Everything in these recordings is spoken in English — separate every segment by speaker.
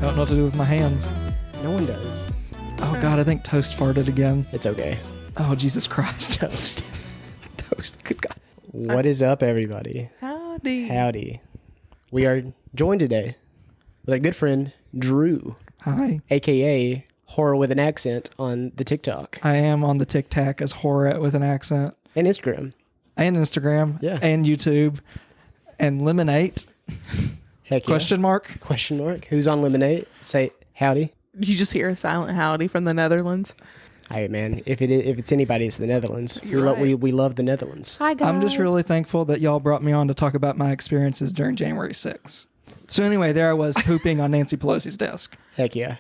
Speaker 1: don't know what to do with my hands.
Speaker 2: No one does.
Speaker 1: Oh, God, I think Toast farted again.
Speaker 2: It's okay.
Speaker 1: Oh, Jesus Christ.
Speaker 2: Toast.
Speaker 1: Toast. Good God.
Speaker 2: What is up, everybody?
Speaker 3: Howdy.
Speaker 2: We are joined today with our good friend, Drew.
Speaker 1: Hi.
Speaker 2: A.K.A. Horror with an Accent on the TikTok.
Speaker 1: I am on the TikTok as Horror with an Accent.
Speaker 2: And Instagram.
Speaker 1: And Instagram.
Speaker 2: Yeah.
Speaker 1: And YouTube. And Lemonade.
Speaker 2: Heck yeah.
Speaker 1: Question mark?
Speaker 2: Question mark. Who's on Lemonade? Say howdy.
Speaker 3: You just hear a silent howdy from the Netherlands.
Speaker 2: Hey, man. If it's anybody, it's the Netherlands.
Speaker 3: You're right.
Speaker 2: We love the Netherlands.
Speaker 3: Hi, guys.
Speaker 1: I'm just really thankful that y'all brought me on to talk about my experiences during January 6th. So anyway, there I was pooping on Nancy Pelosi's desk.
Speaker 2: Heck yeah.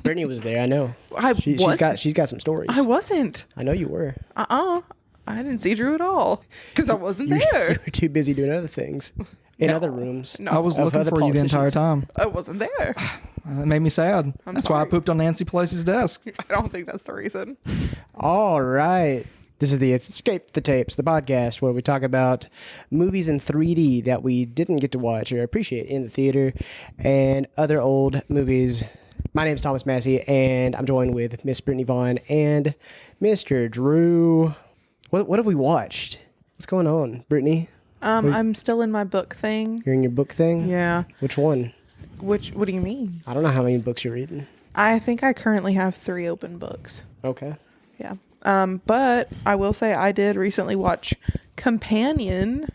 Speaker 2: Brittany was there, I know. She's got some stories.
Speaker 3: I wasn't.
Speaker 2: I know you were.
Speaker 3: I didn't see Drew at all because I wasn't there.
Speaker 2: You were too busy doing other things in other rooms.
Speaker 3: No,
Speaker 1: I was looking
Speaker 2: other
Speaker 1: for you the entire
Speaker 2: politicians.
Speaker 1: time.
Speaker 3: I wasn't there.
Speaker 1: It made me sad. That's why I
Speaker 3: sorry.
Speaker 1: pooped on Nancy Pelosi's desk.
Speaker 3: I don't think that's the reason.
Speaker 2: All right. This is the Escape the Tapes, the podcast where we talk about movies in 3D that we didn't get to watch or appreciate in the theater and other old movies. My name's Thomas Massey, and I'm joined with Miss Brittany Vaughn and Mr. Drew. What have we watched? What's going on, Brittany?
Speaker 3: I'm still in my book thing.
Speaker 2: You're in your book thing?
Speaker 3: Yeah.
Speaker 2: Which one?
Speaker 3: What do you mean?
Speaker 2: I don't know how many books you're reading.
Speaker 3: I think I currently have 3 open books.
Speaker 2: Okay.
Speaker 3: Yeah. But I will say I did recently watch Companion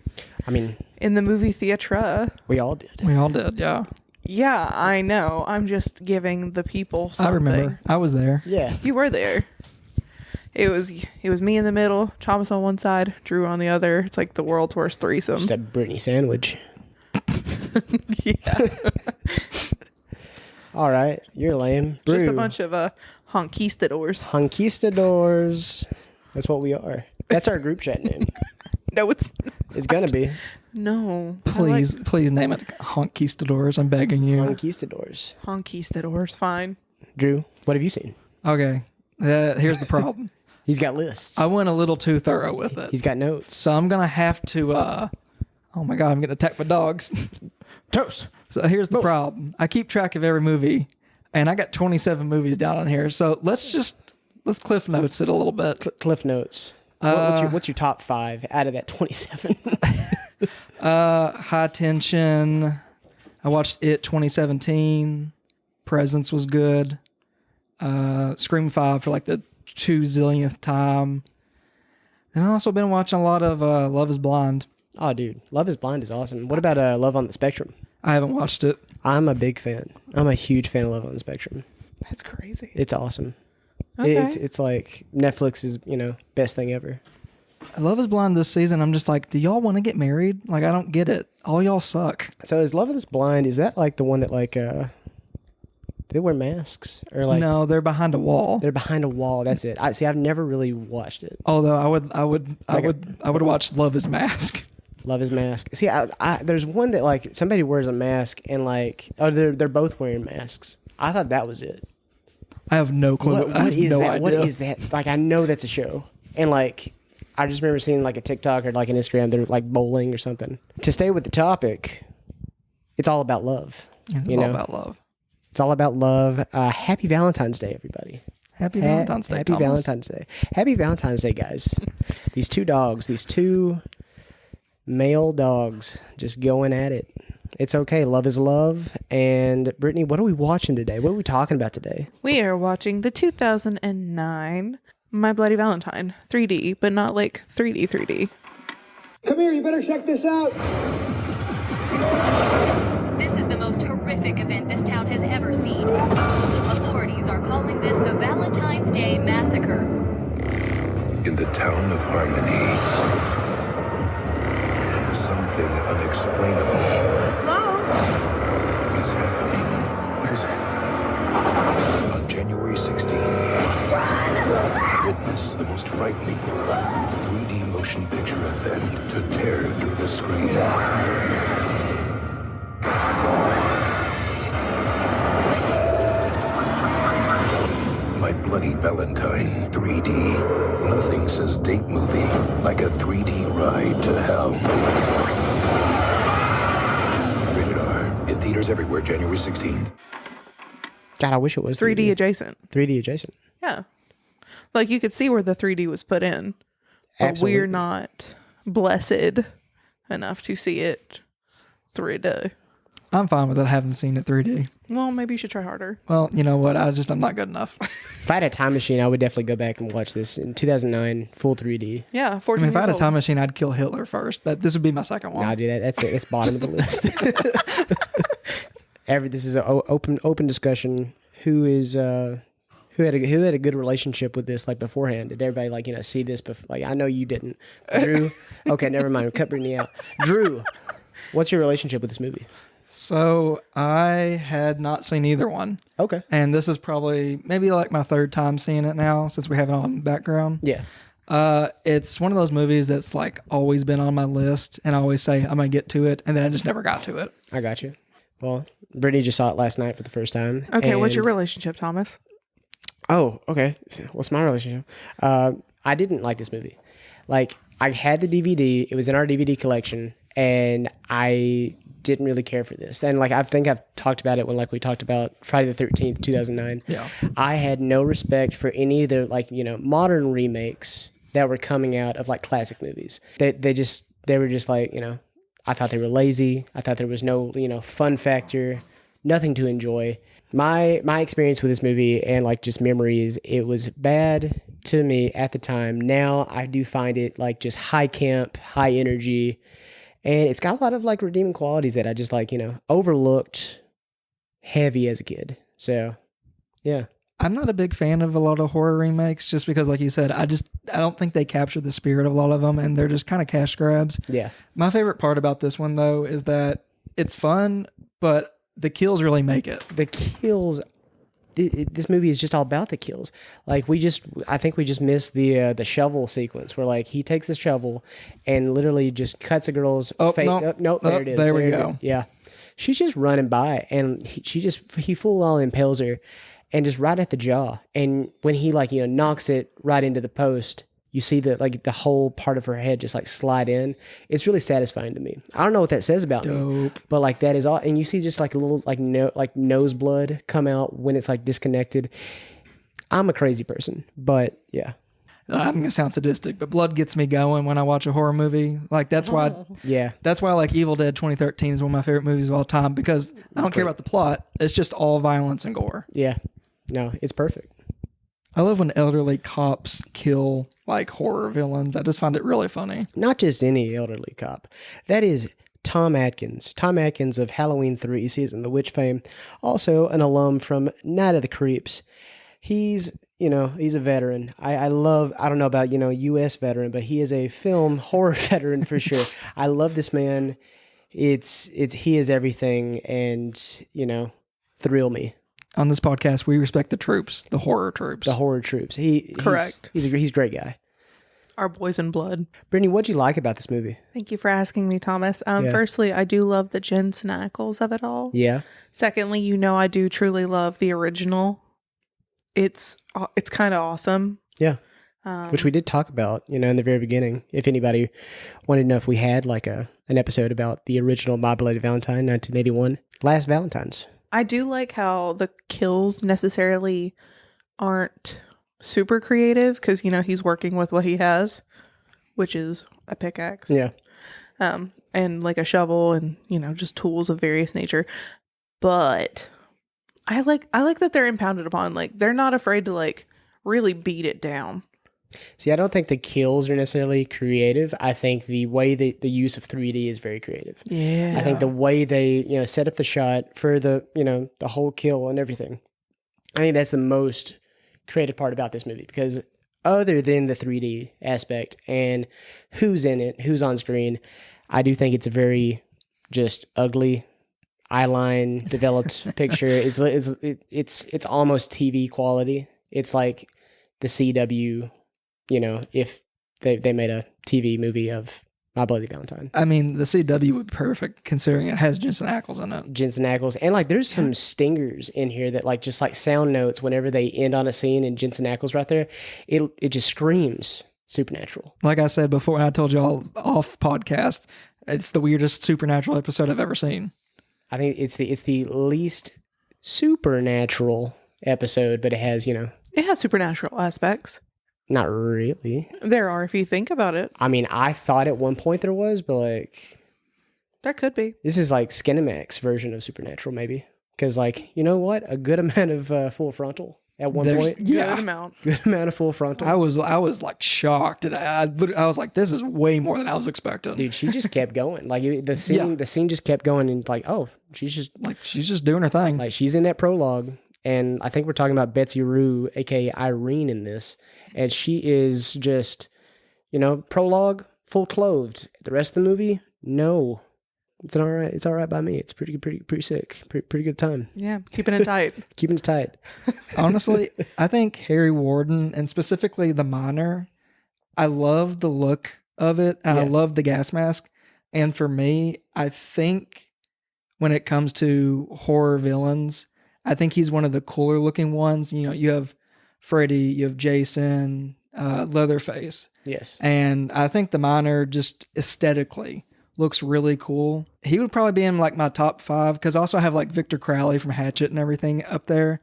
Speaker 2: I mean,
Speaker 3: in the movie theatre.
Speaker 2: we all did.
Speaker 1: We all did, yeah.
Speaker 3: Yeah, I know. I'm just giving the people something.
Speaker 1: I remember. I was there.
Speaker 2: Yeah.
Speaker 3: You were there. It was me in the middle, Thomas on one side, Drew on the other. It's like the world's worst threesome.
Speaker 2: Just a Brittany sandwich.
Speaker 3: Yeah.
Speaker 2: All right. You're lame.
Speaker 3: Just a
Speaker 2: Brew.
Speaker 3: bunch of honquistadors.
Speaker 2: Conquistadors. That's what we are. That's our group chat name.
Speaker 3: No, it's
Speaker 2: It's gonna be
Speaker 3: no.
Speaker 1: Please name it Honquistadors. I'm begging you.
Speaker 2: Conquistadors.
Speaker 3: Honquistadors, fine.
Speaker 2: Drew, what have you seen?
Speaker 1: Okay. Here's the problem.
Speaker 2: He's got lists.
Speaker 1: I went a little too thorough with it.
Speaker 2: He's got notes.
Speaker 1: So I'm going to have to, oh my God, I'm going to attack my dogs.
Speaker 2: Toast.
Speaker 1: So here's the problem. I keep track of every movie, and I got 27 movies down on here. So let's Cliff Notes it a little bit.
Speaker 2: Cliff notes. What's your top 5 out of that 27?
Speaker 1: High Tension. I watched It 2017. Presence was good. Scream 5 for like the 2 zillionth time. And I've also been watching a lot of Love is Blind.
Speaker 2: Oh, dude. Love is Blind is awesome. What about Love on the Spectrum?
Speaker 1: I haven't watched it.
Speaker 2: I'm a big fan. I'm a huge fan of Love on the Spectrum.
Speaker 3: That's crazy.
Speaker 2: It's awesome.
Speaker 3: Okay.
Speaker 2: It's like Netflix's, best thing ever.
Speaker 1: Love is Blind this season. I'm just like, do y'all want to get married? Like, I don't get it. All y'all suck.
Speaker 2: So is Love is Blind, is that like the one that like they wear masks or like
Speaker 1: No, they're behind a wall.
Speaker 2: they're behind a wall? That's it. I've never really watched it.
Speaker 1: Although I would watch Love is Mask.
Speaker 2: Love is Mask. See, there's one that like somebody wears a mask and like they're both wearing masks. I thought that was it.
Speaker 1: I have no clue.
Speaker 2: What is that?
Speaker 1: Idea.
Speaker 2: What is that? Like I know that's a show, and like I just remember seeing like a TikTok or like an Instagram. They're like bowling or something. To stay with the topic, it's all about love.
Speaker 1: It's all about love.
Speaker 2: It's all about love. Happy Valentine's Day, everybody.
Speaker 1: Happy Valentine's Day.
Speaker 2: Happy
Speaker 1: Thomas.
Speaker 2: Valentine's Day. Happy Valentine's Day, guys. These two male dogs just going at it. It's okay. Love is love. And Brittany, what are we watching today? What are we talking about today?
Speaker 3: We are watching the 2009 My Bloody Valentine 3D, but not like 3D.
Speaker 4: Come here, you better check this out.
Speaker 5: This is the most horrific event this town has ever seen. Authorities are calling this the Valentine's Day Massacre.
Speaker 6: In the town of Harmony, something unexplainable is happening. What is it? On January 16th, witness the most frightening 3D motion picture event to tear through the screen. My Bloody Valentine 3D. Nothing says date movie like a 3D ride to hell. Rated R. In theaters everywhere, January 16th.
Speaker 2: God, I wish it was
Speaker 3: 3D adjacent.
Speaker 2: 3D adjacent.
Speaker 3: Yeah. Like you could see where the 3D was put in. But
Speaker 2: Absolutely.
Speaker 3: we're not blessed enough to see it 3D.
Speaker 1: I'm fine with it. I haven't seen it 3D.
Speaker 3: Well, maybe you should try harder.
Speaker 1: Well, you know what? I'm not good enough.
Speaker 2: If I had a time machine, I would definitely go back and watch this in 2009, full 3D.
Speaker 3: Yeah,
Speaker 1: I
Speaker 3: 14
Speaker 1: mean, if I
Speaker 3: years
Speaker 1: had a
Speaker 3: old.
Speaker 1: time machine, I'd kill Hitler first. But this would be my second one.
Speaker 2: Nah, dude, that's it. It's bottom of the list. This is an open discussion. Who had a good relationship with this like beforehand? Did everybody like see this before? Like I know you didn't, Drew. Okay, never mind. Cut Brittany out. Drew, what's your relationship with this movie?
Speaker 1: So I had not seen either one.
Speaker 2: Okay.
Speaker 1: And this is probably maybe like my third time seeing it now since we have it on in the background.
Speaker 2: Yeah.
Speaker 1: It's one of those movies that's like always been on my list, and I always say I'm gonna get to it, and then I just never got to it.
Speaker 2: I got you. Well, Brittany just saw it last night for the first time.
Speaker 3: Okay, what's your
Speaker 2: and-
Speaker 3: relationship, Thomas?
Speaker 2: Oh, okay. What's my relationship? I didn't like this movie. Like, I had the DVD. It was in our DVD collection, and I didn't really care for this. And like, I think I've talked about it when like we talked about Friday the 13th, 2009.
Speaker 1: Yeah.
Speaker 2: I had no respect for any of the like modern remakes that were coming out of like classic movies. They were just like I thought they were lazy. I thought there was no fun factor, nothing to enjoy. My experience with this movie and like just memories, it was bad to me at the time. Now I do find it like just high camp, high energy, and it's got a lot of like redeeming qualities that I just like overlooked heavy as a kid. So yeah.
Speaker 1: I'm not a big fan of a lot of horror remakes just because, like you said, I don't think they capture the spirit of a lot of them, and they're just kind of cash grabs.
Speaker 2: Yeah.
Speaker 1: My favorite part about this one, though, is that it's fun, but the kills really make it.
Speaker 2: The kills, this movie is just all about the kills. Like I think we just missed the shovel sequence where like he takes the shovel and literally just cuts a girl's face. There it is.
Speaker 1: There we
Speaker 2: it
Speaker 1: go.
Speaker 2: is. Yeah. She's just running by, and he full on impales her. And just right at the jaw. And when he knocks it right into the post, you see the whole part of her head just like slide in. It's really satisfying to me. I don't know what that says about me, but like that is all. And you see just like a little like nose blood come out when it's like disconnected. I'm a crazy person, but yeah.
Speaker 1: I'm gonna sound sadistic, but blood gets me going when I watch a horror movie. Like that's why like Evil Dead 2013 is one of my favorite movies of all time because I don't care about the plot. It's just all violence and gore.
Speaker 2: Yeah. No, it's perfect.
Speaker 1: I love when elderly cops kill like horror villains. I just find it really funny.
Speaker 2: Not just any elderly cop. That is Tom Atkins. Tom Atkins of Halloween 3 season, The Witch fame. Also an alum from Night of the Creeps. He's a veteran. I don't know about, U.S. veteran, but he is a film horror veteran for sure. I love this man. He is everything and, thrill me.
Speaker 1: On this podcast, we respect the troops, the horror troops.
Speaker 2: The horror troops.
Speaker 3: Correct.
Speaker 2: He's a great guy.
Speaker 3: Our boys in blood.
Speaker 2: Brittany, what'd you like about this movie?
Speaker 3: Thank you for asking me, Thomas. Firstly, I do love the Jensen Ackles of it all.
Speaker 2: Yeah.
Speaker 3: Secondly, I do truly love the original. It's kind of awesome.
Speaker 2: Yeah. Which we did talk about, in the very beginning. If anybody wanted to know if we had like an episode about the original My Bloody Valentine, 1981, Last Valentine's.
Speaker 3: I do like how the kills necessarily aren't super creative because, he's working with what he has, which is a pickaxe.
Speaker 2: Yeah.
Speaker 3: And like a shovel and, just tools of various nature. But I like that they're impounded upon. Like, they're not afraid to like really beat it down.
Speaker 2: See, I don't think the kills are necessarily creative. I think the way the use of 3D is very creative.
Speaker 3: Yeah.
Speaker 2: I think the way they, set up the shot for the, the whole kill and everything. I think that's the most creative part about this movie because other than the 3D aspect and who's in it, who's on screen, I do think it's a very just ugly eyeline developed picture. It's almost TV quality. It's like the CW, if they made a TV movie of My Bloody Valentine.
Speaker 1: I mean, the CW would be perfect considering it has Jensen Ackles in it.
Speaker 2: Jensen Ackles. And like there's some stingers in here that like just like sound notes whenever they end on a scene and Jensen Ackles right there, it just screams supernatural.
Speaker 1: Like I said before, and I told y'all off podcast, it's the weirdest supernatural episode I've ever seen.
Speaker 2: I think it's the least supernatural episode, but it has,
Speaker 3: It has supernatural aspects.
Speaker 2: not really.
Speaker 3: There are, if you think about it.
Speaker 2: I mean, I thought at one point there was, but like,
Speaker 3: There could be.
Speaker 2: this is like Skinemax version of supernatural, maybe. Because like, you know what? A good amount of full frontal at one
Speaker 1: There's-
Speaker 2: point.
Speaker 1: Yeah.
Speaker 3: Good amount.
Speaker 2: Good amount of full frontal.
Speaker 1: I was like shocked, and I was like, this is way more than I was expecting.
Speaker 2: Dude, she just kept going. Like the scene just kept going, and like, oh, she's just
Speaker 1: doing her thing.
Speaker 2: like she's in that prologue, and I think we're talking about Betsy Rue, aka Irene, in this, and she is just, prologue full clothed. The rest of the movie, no, it's all right. It's all right by me. It's pretty sick. Pretty good time.
Speaker 3: Yeah, keeping it tight.
Speaker 2: Keeping it tight.
Speaker 1: Honestly, I think Harry Warden, and specifically the miner, I love the look of it, and I
Speaker 2: Yeah.
Speaker 1: love the gas mask. And for me, I think when it comes to horror villains, I think he's one of the cooler looking ones. You have Freddy, you have Jason, Leatherface.
Speaker 2: Yes.
Speaker 1: And I think the miner just aesthetically looks really cool. He would probably be in like my top 5, because I also have like Victor Crowley from Hatchet and everything up there.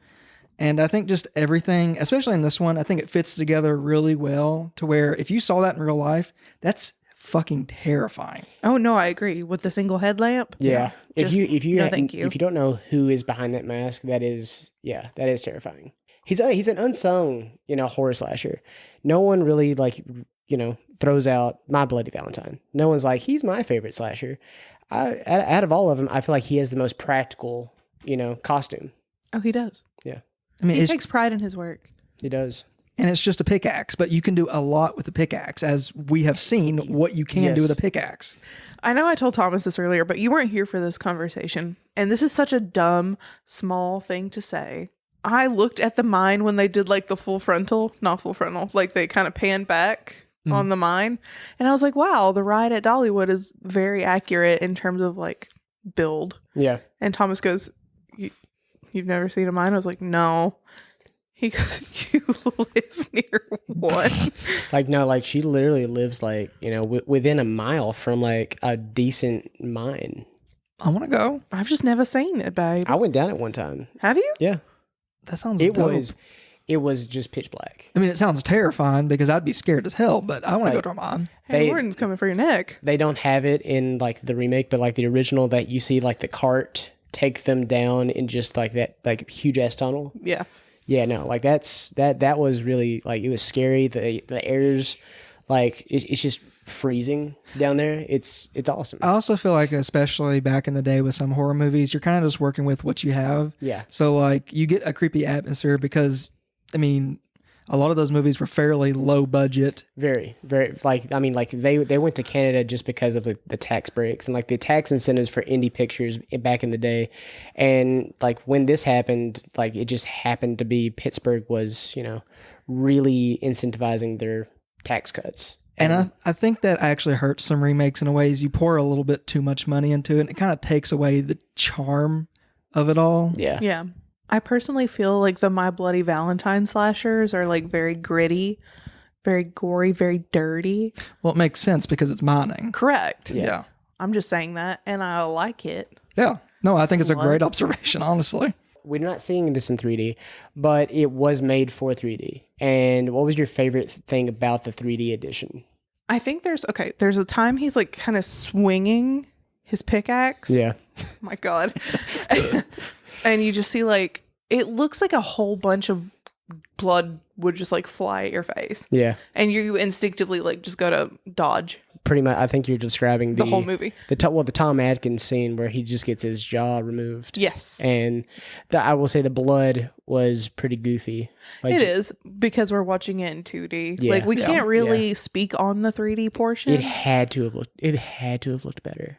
Speaker 1: And I think just everything, especially in this one, I think it fits together really well to where if you saw that in real life, that's fucking terrifying.
Speaker 3: Oh no, I agree with the single headlamp.
Speaker 2: Yeah. If you
Speaker 3: no, thank you.
Speaker 2: if you don't know who is behind that mask, that is terrifying. He's an unsung, horror slasher. No one really throws out My Bloody Valentine. No one's like, he's my favorite slasher. Out of all of them, I feel like he has the most practical, costume.
Speaker 3: Oh, he does.
Speaker 2: Yeah,
Speaker 1: I mean,
Speaker 3: He
Speaker 1: it's,
Speaker 3: takes pride in his work.
Speaker 2: he does.
Speaker 1: and it's just a pickaxe, but you can do a lot with a pickaxe, as we have seen what you can do
Speaker 2: Yes.
Speaker 1: with a pickaxe.
Speaker 3: I know I told Thomas this earlier, but you weren't here for this conversation. And this is such a dumb, small thing to say. I looked at the mine when they did like the not full frontal, like they kind of panned back on the mine. And I was like, wow, the ride at Dollywood is very accurate in terms of like build.
Speaker 2: Yeah.
Speaker 3: And Thomas goes, you've never seen a mine? I was like, no. He goes, you live near one.
Speaker 2: She literally lives within a mile from like a decent mine.
Speaker 1: I want to go.
Speaker 3: I've just never seen it, babe.
Speaker 2: I went down it one time.
Speaker 3: Have you?
Speaker 2: Yeah.
Speaker 1: That sounds
Speaker 2: It
Speaker 1: dope.
Speaker 2: was just pitch black.
Speaker 1: I mean, it sounds terrifying because I'd be scared as hell, but I want to go to a mine.
Speaker 3: Hey,
Speaker 2: They-
Speaker 3: Warden's coming for your neck.
Speaker 2: They don't have it in like the remake, but like the original that you see like the cart take them down in just like that like huge ass tunnel.
Speaker 3: Yeah.
Speaker 2: Yeah, no, like that was really like it was scary. The air's like it's just freezing down there. It's awesome.
Speaker 1: I also feel like, especially back in the day with some horror movies, you're kind of just working with what you have.
Speaker 2: Yeah.
Speaker 1: So like you get a creepy atmosphere because, I mean, a lot of those movies were fairly low budget.
Speaker 2: Very, very they went to Canada just because of the tax breaks and like the tax incentives for indie pictures back in the day. And like when this happened, like it just happened to be Pittsburgh was, really incentivizing their tax cuts.
Speaker 1: And I think that actually hurts some remakes in a way. Is you pour a little bit too much money into it, and it kind of takes away the charm of it all.
Speaker 2: Yeah.
Speaker 3: Yeah. I personally feel like the My Bloody Valentine slashers are like very gritty, very gory, very dirty.
Speaker 1: Well, it makes sense because it's mining.
Speaker 3: Correct.
Speaker 1: Yeah.
Speaker 3: I'm just saying that, and I like it.
Speaker 1: Yeah. No, I think it's a
Speaker 3: Slut.
Speaker 1: great observation, honestly.
Speaker 2: We're not seeing this in 3D, but it was made for 3D. And what was your favorite thing about the 3D edition?
Speaker 3: I think there's a time he's like kind of swinging his pickaxe.
Speaker 2: Yeah.
Speaker 3: Oh my God. And you just see like, it looks like a whole bunch of blood would just like fly at your face.
Speaker 2: Yeah.
Speaker 3: And you instinctively like just go to dodge
Speaker 2: Pretty much, I think you're describing
Speaker 3: the whole movie.
Speaker 2: The Tom Atkins scene where he just gets his jaw removed.
Speaker 3: Yes.
Speaker 2: And I will say the blood was pretty goofy. Like,
Speaker 3: It is because we're watching it in 2D.
Speaker 2: Yeah.
Speaker 3: Like we
Speaker 1: Yeah.
Speaker 3: can't really speak on the 3D portion.
Speaker 2: It had to have looked better.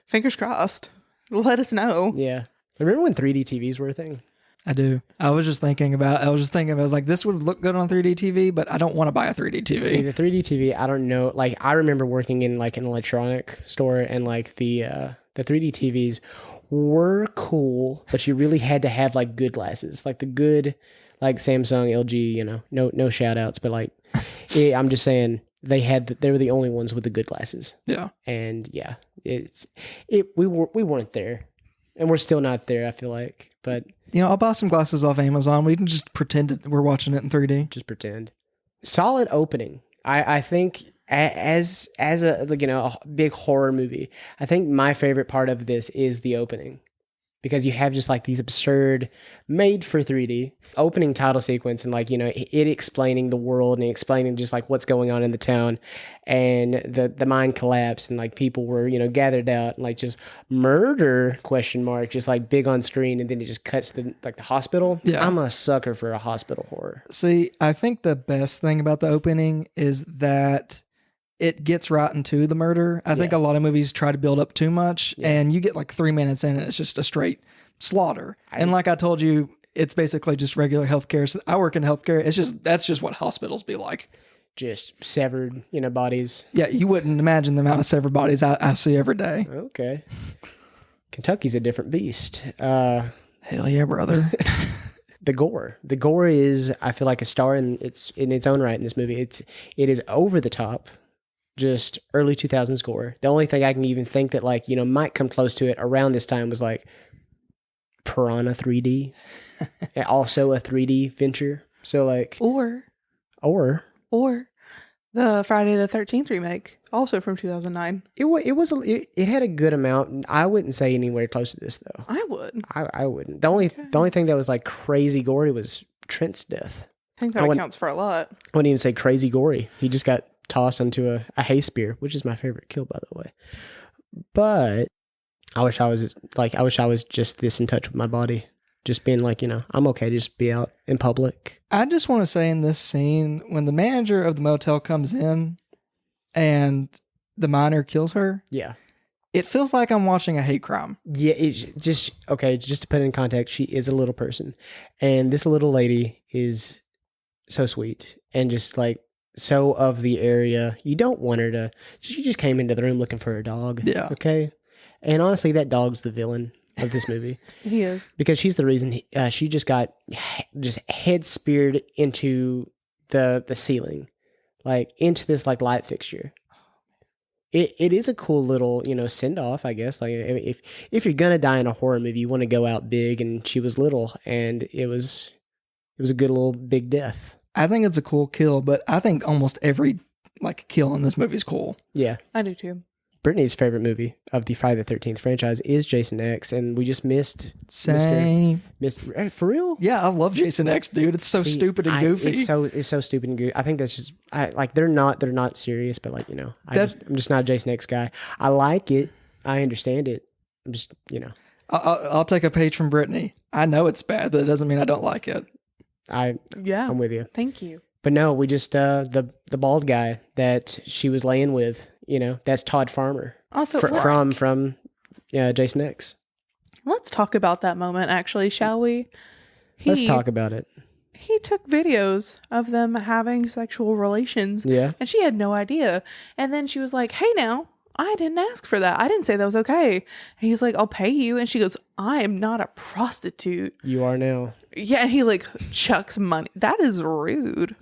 Speaker 3: Fingers crossed. Let us know.
Speaker 2: Yeah. Remember when 3D TVs were a thing?
Speaker 1: I do. I was like, this would look good on 3D TV, but I don't want to buy a 3D TV.
Speaker 2: See, the 3D TV, I don't know. Like, I remember working in like an electronic store, and like the 3D TVs were cool, but you really had to have like good glasses, like the good, like Samsung, LG. No shout outs, but like, I'm just saying they were the only ones with the good glasses.
Speaker 1: Yeah.
Speaker 2: And yeah, we weren't there. And we're still not there, I feel like. But
Speaker 1: I'll buy some glasses off Amazon. We can just pretend we're watching it in 3D.
Speaker 2: just pretend. Solid opening. I think as a a big horror movie, I think my favorite part of this is the opening. Because you have just like these absurd, made for 3D opening title sequence, and it explaining the world and explaining just like what's going on in the town, and the mine collapse, and like people were gathered out, and like just murder ? Just like big on screen, and then it just cuts to the hospital.
Speaker 1: Yeah.
Speaker 2: I'm a sucker for a hospital horror.
Speaker 1: See, I think the best thing about the opening is that it gets right into the murder. I think a lot of movies try to build up too much, and you get like 3 minutes in and it's just a straight slaughter. And like I told you, it's basically just regular healthcare. So I work in healthcare. That's just what hospitals be like.
Speaker 2: Just severed, bodies.
Speaker 1: Yeah, you wouldn't imagine the amount of severed bodies I see every day.
Speaker 2: Okay. Kentucky's a different beast.
Speaker 1: Hell yeah, brother.
Speaker 2: The gore is, I feel like, a star in its own right in this movie. It is over the top. Just early 2000s gore. The only thing I can even think that might come close to it around this time was like Piranha 3D, also a 3D venture. So like,
Speaker 3: Or the Friday the 13th remake, also from 2009.
Speaker 2: it had a good amount. I wouldn't say anywhere close to this though.
Speaker 3: I would.
Speaker 2: I wouldn't. The only thing that was like crazy gory was Trent's death.
Speaker 3: I think that counts for a lot.
Speaker 2: I wouldn't even say crazy gory. He just got tossed onto a hay spear, which is my favorite kill, by the way. But I wish I was just this in touch with my body, just being like, I'm okay to just be out in public.
Speaker 1: I just want to say in this scene, when the manager of the motel comes in and the miner kills her,
Speaker 2: Yeah.
Speaker 1: it feels like I'm watching a hate crime.
Speaker 2: Yeah, it's just okay. Just to put it in context, she is a little person, and this little lady is so sweet and just like so of the area. You don't want her to. She just came into the room looking for her dog.
Speaker 1: Yeah.
Speaker 2: Okay. And honestly, that dog's the villain of this movie.
Speaker 3: He is.
Speaker 2: Because she's the reason she just got head speared into the ceiling, like into this like light fixture. It is a cool little send off, I guess. Like if you're gonna die in a horror movie, you want to go out big, and she was little, and it was a good little big death.
Speaker 1: I think it's a cool kill, but I think almost every like kill in this movie is cool.
Speaker 2: Yeah,
Speaker 3: I do too.
Speaker 2: Brittany's favorite movie of the Friday the 13th franchise is Jason X, and we just missed
Speaker 1: Same.
Speaker 2: Mr. For real?
Speaker 1: Yeah, I love Jason X, dude. It's so stupid and goofy.
Speaker 2: It's so stupid and goofy. I think that's just they're not serious, but like I'm just not a Jason X guy. I like it. I understand it. I'm just
Speaker 1: I'll take a page from Brittany. I know it's bad. That doesn't mean I don't like it.
Speaker 2: I'm with you.
Speaker 3: Thank you.
Speaker 2: But no, we just the bald guy that she was laying with. That's Todd Farmer.
Speaker 3: Also
Speaker 2: from Jason X.
Speaker 3: Let's talk about that moment, actually, shall we?
Speaker 2: Let's talk about it.
Speaker 3: He took videos of them having sexual relations.
Speaker 2: Yeah.
Speaker 3: And she had no idea. And then she was like, hey, now, I didn't ask for that. I didn't say that was okay. And he's like, I'll pay you. And she goes, I am not a prostitute.
Speaker 2: You are now.
Speaker 3: Yeah. And he like chucks money. That is rude.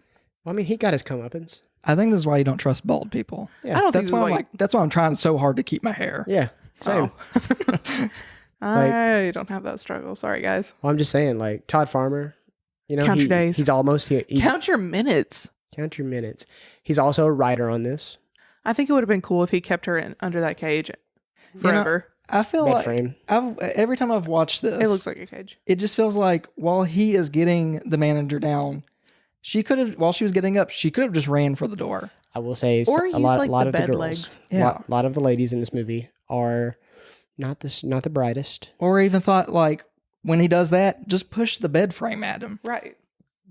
Speaker 2: Well, I mean, he got his comeuppance.
Speaker 1: I think this is why you don't trust bald people.
Speaker 2: Yeah.
Speaker 3: I don't
Speaker 1: That's
Speaker 3: think
Speaker 1: why that's why I'm trying so hard to keep my hair.
Speaker 2: Yeah. Same.
Speaker 3: Oh. I don't have that struggle. Sorry, guys.
Speaker 2: Well, I'm just saying, like, Todd Farmer,
Speaker 3: Count your days.
Speaker 2: He's almost here.
Speaker 3: Count your minutes.
Speaker 2: Count your minutes. He's also a writer on this.
Speaker 3: I think it would have been cool if he kept her under that cage forever.
Speaker 1: I feel
Speaker 2: Bed
Speaker 1: like
Speaker 2: frame.
Speaker 1: every time I've watched this,
Speaker 3: It looks like a cage.
Speaker 1: it just feels like while he is getting the manager down, she could have, while she was getting up, she could have just ran for the door.
Speaker 2: I will say
Speaker 3: Or
Speaker 2: a
Speaker 3: use,
Speaker 2: lot,
Speaker 3: like,
Speaker 2: lot
Speaker 3: the
Speaker 2: of the
Speaker 3: bed
Speaker 2: girls,
Speaker 3: legs.
Speaker 1: Yeah.
Speaker 2: lot of the ladies in this movie are not the brightest.
Speaker 1: Or even thought like when he does that, just push the bed frame at him.
Speaker 3: Right.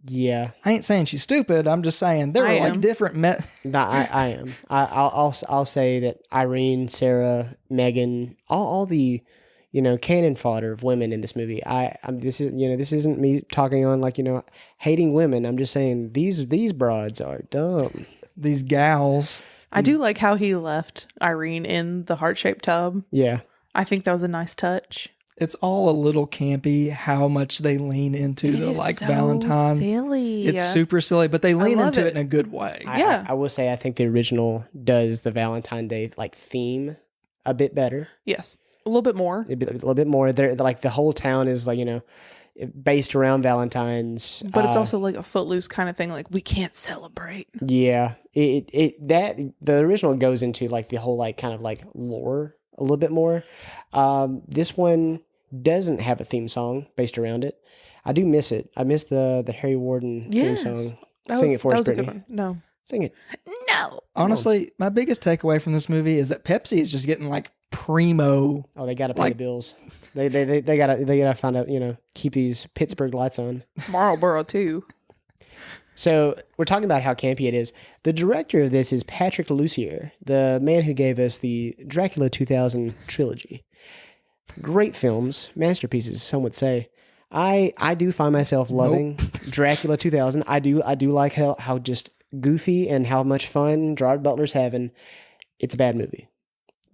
Speaker 2: Yeah,
Speaker 1: I ain't saying she's stupid. I'm just saying there
Speaker 3: I
Speaker 1: are like
Speaker 3: am.
Speaker 1: different
Speaker 2: I am. I'll say that Irene, Sarah, Megan, all the cannon fodder of women in this movie. This isn't me talking on like hating women. I'm just saying these broads are dumb.
Speaker 1: these gals.
Speaker 3: I do like how he left Irene in the heart-shaped tub.
Speaker 2: Yeah.
Speaker 3: I think that was a nice touch.
Speaker 1: It's all a little campy how much they lean into
Speaker 3: It
Speaker 1: the
Speaker 3: is
Speaker 1: like
Speaker 3: so
Speaker 1: Valentine.
Speaker 3: silly.
Speaker 1: It's super silly, but they lean
Speaker 3: love
Speaker 1: into it
Speaker 3: it.
Speaker 1: in a good way.
Speaker 3: Yeah.
Speaker 2: I will say I think the original does the Valentine Day like theme a bit better.
Speaker 3: Yes. A little bit more.
Speaker 2: It'd be a little bit more. They're like the whole town is like, based around Valentine's.
Speaker 3: But it's also like a Footloose kind of thing. Like, we can't celebrate.
Speaker 2: Yeah. The original goes into like the whole like kind of like lore a little bit more. This one doesn't have a theme song based around it. I do miss it. I miss the Harry Warden theme song. Sing it for us, Brittany.
Speaker 3: No.
Speaker 2: Sing it.
Speaker 3: No.
Speaker 1: Honestly, my biggest takeaway from this movie is that Pepsi is just getting like primo.
Speaker 2: Oh, they got to pay the bills. They gotta find out, keep these Pittsburgh lights on.
Speaker 3: Marlboro too.
Speaker 2: So we're talking about how campy it is. The director of this is Patrick Lussier, the man who gave us the Dracula 2000 trilogy. Great films, masterpieces, some would say. I do find myself loving Dracula 2000. I do like how just goofy and how much fun Gerard Butler's having. It's a bad movie.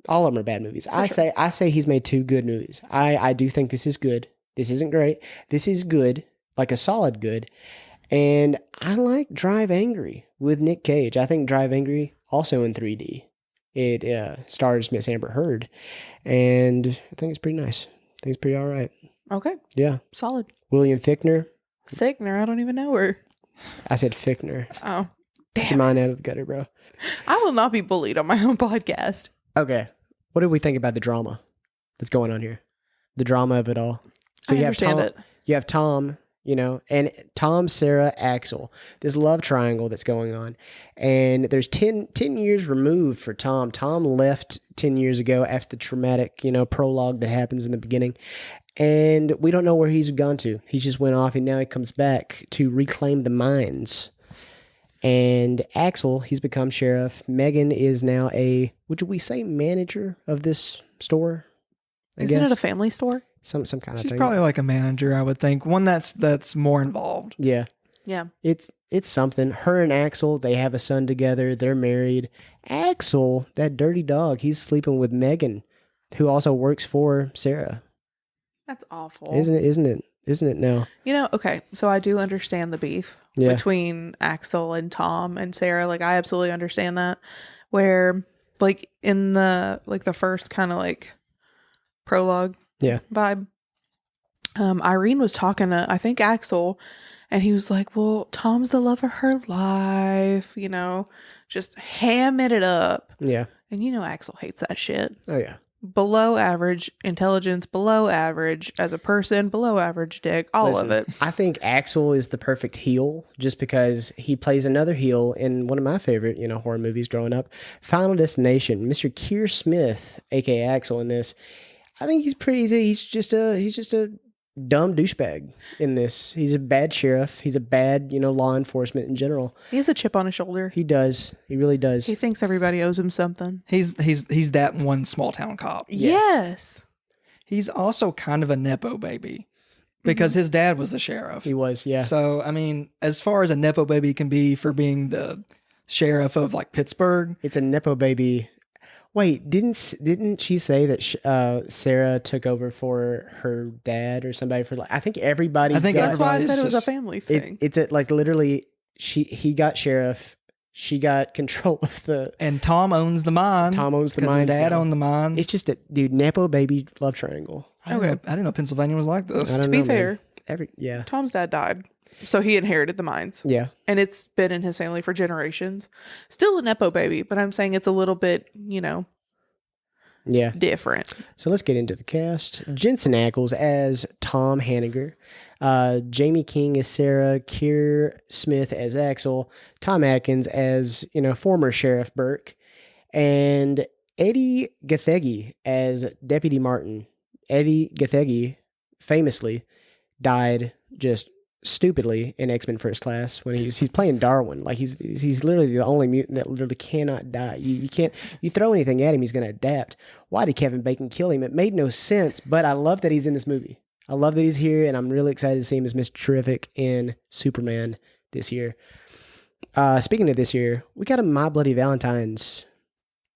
Speaker 2: All of them are bad movies. I say he's made 2 good movies. I do think this is good. This isn't great. This is good, like a solid good. And I like Drive Angry with Nick Cage. I think Drive Angry also in 3D. It stars Miss Amber Heard, and I think it's pretty nice. I think it's pretty all right.
Speaker 3: Okay.
Speaker 2: Yeah.
Speaker 3: Solid.
Speaker 2: William Fichtner.
Speaker 3: Fichtner, I don't even know her.
Speaker 2: I said Fichtner.
Speaker 3: Oh,
Speaker 2: Get your mind out of the gutter, bro.
Speaker 3: I will not be bullied on my own podcast.
Speaker 2: Okay. What do we think about the drama that's going on here? The drama of it all. So
Speaker 3: I understand it.
Speaker 2: You have Tom, and Tom, Sarah, Axel, this love triangle that's going on. And there's 10 years removed for Tom. Tom left 10 years ago after the traumatic, prologue that happens in the beginning. And we don't know where he's gone to. He just went off and now he comes back to reclaim the mines. And Axel, he's become sheriff. Megan is now would we say manager of this store?
Speaker 3: Isn't it a family store?
Speaker 2: Some kind of
Speaker 1: She's
Speaker 2: thing.
Speaker 1: probably like a manager, I would think. One that's more involved.
Speaker 2: Yeah.
Speaker 3: Yeah.
Speaker 2: It's something. Her and Axel, they have a son together. They're married. Axel, that dirty dog, he's sleeping with Megan, who also works for Sarah.
Speaker 3: That's awful.
Speaker 2: Isn't it now?
Speaker 3: Okay, so I do understand the beef between Axel and Tom and Sarah. Like, I absolutely understand that. Where, like, in the first kind of like prologue vibe, Irene was talking to, I think, Axel, and he was like, well, Tom's the love of her life, just hamming it up.
Speaker 2: Yeah.
Speaker 3: And Axel hates that shit.
Speaker 2: Oh, yeah.
Speaker 3: Below average intelligence, below average as a person, below average dick, all of it.
Speaker 2: I think Axel is the perfect heel just because he plays another heel in one of my favorite, horror movies growing up, Final Destination. Mr. Keir Smith, aka Axel in this. I think he's pretty easy. He's just a dumb douchebag in this. He's a bad sheriff. He's a bad, law enforcement in general.
Speaker 3: He has a chip on his shoulder.
Speaker 2: He does. He really does.
Speaker 3: He thinks everybody owes him something.
Speaker 1: He's that one small town cop.
Speaker 3: Yeah. Yes.
Speaker 1: He's also kind of a Nepo baby because his dad was the sheriff.
Speaker 2: He was, yeah.
Speaker 1: So, I mean, as far as a Nepo baby can be for being the sheriff of like Pittsburgh.
Speaker 2: It's a Nepo baby. Wait, didn't she say that Sarah took over for her dad or somebody for I think everybody.
Speaker 3: That's why I said it was a family thing.
Speaker 2: It's like literally he got sheriff, she got control of
Speaker 1: and Tom owns the mine.
Speaker 2: Tom owns the mine.
Speaker 1: His dad owned the mine.
Speaker 2: It's just a Nepo baby love triangle.
Speaker 1: I didn't know Pennsylvania was like this.
Speaker 3: To be fair,
Speaker 2: Tom's
Speaker 3: dad died. So he inherited the mines.
Speaker 2: Yeah.
Speaker 3: And it's been in his family for generations. Still a Nepo baby, but I'm saying it's a little bit, different.
Speaker 2: So let's get into the cast. Jensen Ackles as Tom Hanniger. Jamie King as Sarah. Keir Smith as Axel. Tom Atkins as, former Sheriff Burke. And Eddie Gathegi as Deputy Martin. Eddie Gathegi famously died just stupidly in X-Men First Class when he's playing Darwin. Like he's literally the only mutant that literally cannot die. You throw anything at him, he's going to adapt. Why did Kevin Bacon kill him? It made no sense, but I love that he's in this movie. I love that he's here, and I'm really excited to see him as Mr. Terrific in Superman this year. Speaking of this year, we got a My Bloody Valentine's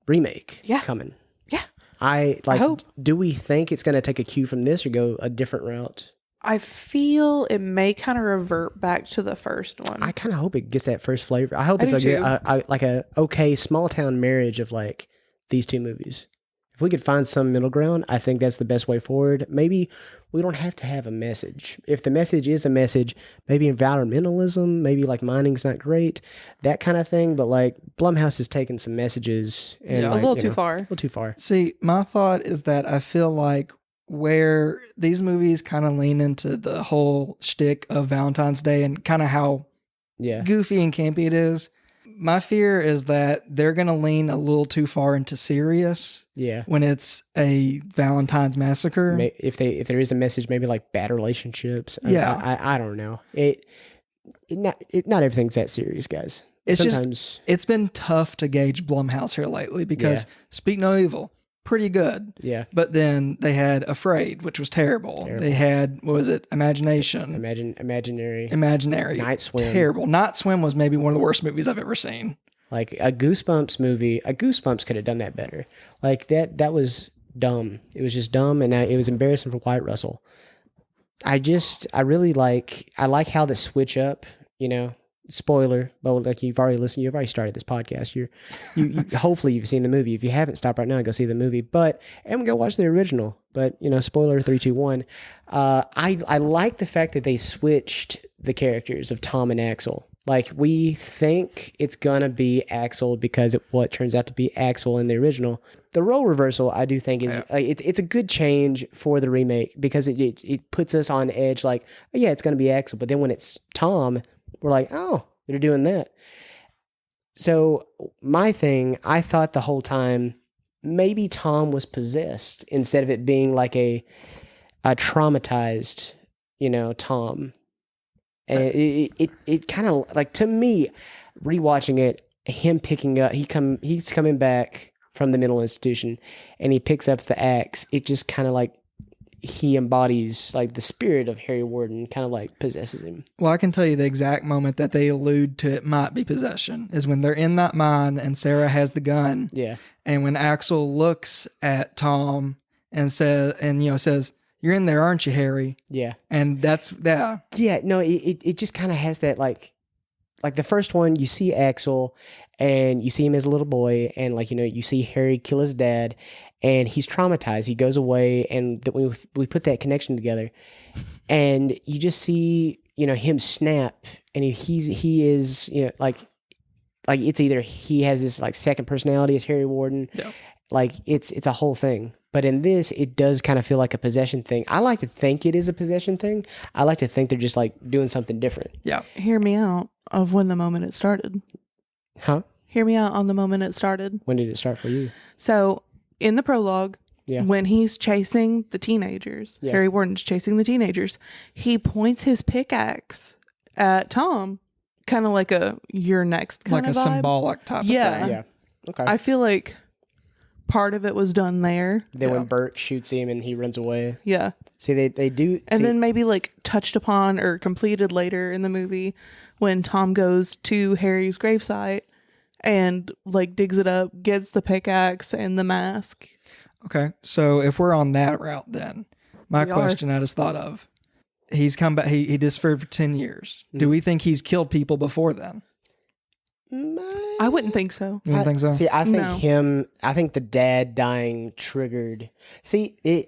Speaker 2: remake coming.
Speaker 3: Yeah.
Speaker 2: I
Speaker 3: hope.
Speaker 2: Do we think it's going to take a cue from this or go a different route?
Speaker 3: I feel it may kind of revert back to the first one.
Speaker 2: I kind of hope it gets that first flavor. I hope
Speaker 3: I
Speaker 2: it's
Speaker 3: do
Speaker 2: like a okay small town marriage of like these two movies. If we could find some middle ground, I think that's the best way forward. Maybe we don't have to have a message. If the message is a message, maybe environmentalism, maybe like mining's not great, that kind of thing. But like Blumhouse has taken some messages and
Speaker 1: Yeah.
Speaker 3: A
Speaker 2: like,
Speaker 3: little
Speaker 2: you
Speaker 3: too
Speaker 2: know,
Speaker 3: far.
Speaker 2: A little too far.
Speaker 1: See, my thought is that I feel like where these movies kind of lean into the whole shtick of Valentine's Day and kind of how
Speaker 2: Yeah.
Speaker 1: goofy and campy it is, my fear is that they're going to lean a little too far into serious
Speaker 2: Yeah.
Speaker 1: when it's a Valentine's massacre.
Speaker 2: If there is a message, maybe like bad relationships.
Speaker 1: Yeah.
Speaker 2: I don't know. Not everything's that serious, guys.
Speaker 1: It's
Speaker 2: Sometimes
Speaker 1: It's been tough to gauge Blumhouse here lately because Speak No Evil, pretty good.
Speaker 2: yeah.
Speaker 1: But then they had Afraid, which was terrible. They had, what was it? Imagination.
Speaker 2: Imaginary. Night Swim.
Speaker 1: Terrible. Night Swim was maybe one of the worst movies I've ever seen.
Speaker 2: Like a Goosebumps movie. A Goosebumps could have done that better. Like that was dumb. It was just dumb, and it was embarrassing for Wyatt Russell. I like how the switch up, you know. Spoiler, but like you've already started this podcast. You hopefully you've seen the movie. If you haven't, stop right now and go see the movie. And go watch the original. But you know, spoiler 3, 2, 1. I like the fact that they switched the characters of Tom and Axel. Like we think it's gonna be Axel because what turns out to be Axel in the original. The role reversal, I do think is it's a good change for the remake because it puts us on edge. Like, oh, yeah, it's gonna be Axel, but then when it's Tom, we're like, oh, they're doing that. So my thing, I thought the whole time, maybe Tom was possessed instead of it being like a traumatized, you know, Tom. And it kind of like, to me, rewatching it, him picking up, he's coming back from the mental institution and he picks up the axe. It just kind of like, he embodies like the spirit of Harry Warden, kind of like possesses him.
Speaker 1: Well, I can tell you the exact moment that they allude to it might be possession is when they're in that mine and Sarah has the gun.
Speaker 2: Yeah.
Speaker 1: And when Axel looks at Tom and says, "You're in there, aren't you, Harry?"
Speaker 2: Yeah.
Speaker 1: And that's
Speaker 2: Yeah, no, it just kind of has that like the first one, you see Axel and you see him as a little boy and like, you know, you see Harry kill his dad and he's traumatized. He goes away and we put that connection together and you just see, you know, him snap and he is, you know, like it's either he has this like second personality as Harry Warden.
Speaker 1: Yeah.
Speaker 2: Like it's a whole thing. But in this, it does kind of feel like a possession thing. I like to think it is a possession thing. I like to think they're just like doing something different.
Speaker 1: Yeah.
Speaker 3: Hear me out of when the moment it started.
Speaker 2: Huh?
Speaker 3: Hear me out on the moment it started.
Speaker 2: When did it start for you?
Speaker 3: So in the prologue,
Speaker 2: Yeah.
Speaker 3: when he's chasing the teenagers,
Speaker 2: Yeah.
Speaker 3: Harry Warden's chasing the teenagers, he points his pickaxe at Tom, kind of like a "you're next" kind
Speaker 1: like
Speaker 3: of
Speaker 1: a
Speaker 3: vibe.
Speaker 1: symbolic type
Speaker 3: Yeah.
Speaker 1: of thing.
Speaker 2: Yeah. Okay.
Speaker 3: I feel like part of it was done there.
Speaker 2: Then
Speaker 1: Yeah.
Speaker 2: when Burke shoots him and he runs away.
Speaker 3: Yeah.
Speaker 2: See, they do.
Speaker 3: And then maybe like touched upon or completed later in the movie when Tom goes to Harry's gravesite and like digs it up, gets the pickaxe and the mask.
Speaker 1: Okay. So if we're on that route, then my
Speaker 3: We are.
Speaker 1: question I just thought of, he's come back, he disappeared for 10 years. Do we think he's killed people before then?
Speaker 3: I wouldn't think so.
Speaker 1: You don't think so?
Speaker 2: See, I think
Speaker 3: No.
Speaker 2: I think the dad dying triggered. See, if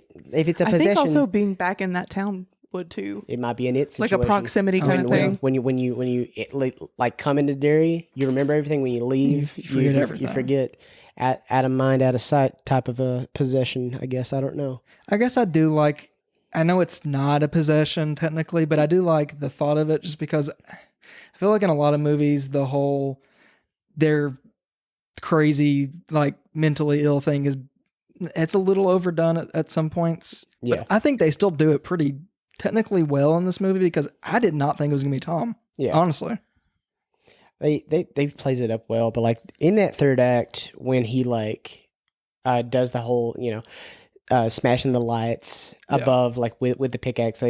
Speaker 2: it's a
Speaker 3: I
Speaker 2: possession,
Speaker 3: think also being back in that town would too.
Speaker 2: it might be an it
Speaker 3: Like
Speaker 2: situation.
Speaker 3: a proximity kind of thing.
Speaker 2: When you like come into Derry, you remember everything. When you leave,
Speaker 1: You forget everything.
Speaker 2: You forget. Out of mind, out of sight type of a possession. I guess I don't know.
Speaker 1: I guess I do like, I know it's not a possession technically, but I do like the thought of it just because I feel like in a lot of movies, the whole, they're crazy, like mentally ill thing it's a little overdone at some points.
Speaker 2: Yeah.
Speaker 1: But I think they still do it pretty technically well in this movie because I did not think it was going to be Tom.
Speaker 2: Yeah.
Speaker 1: Honestly.
Speaker 2: They plays it up well, but like in that third act when he like does the whole, you know, smashing the lights above like with the pickaxe that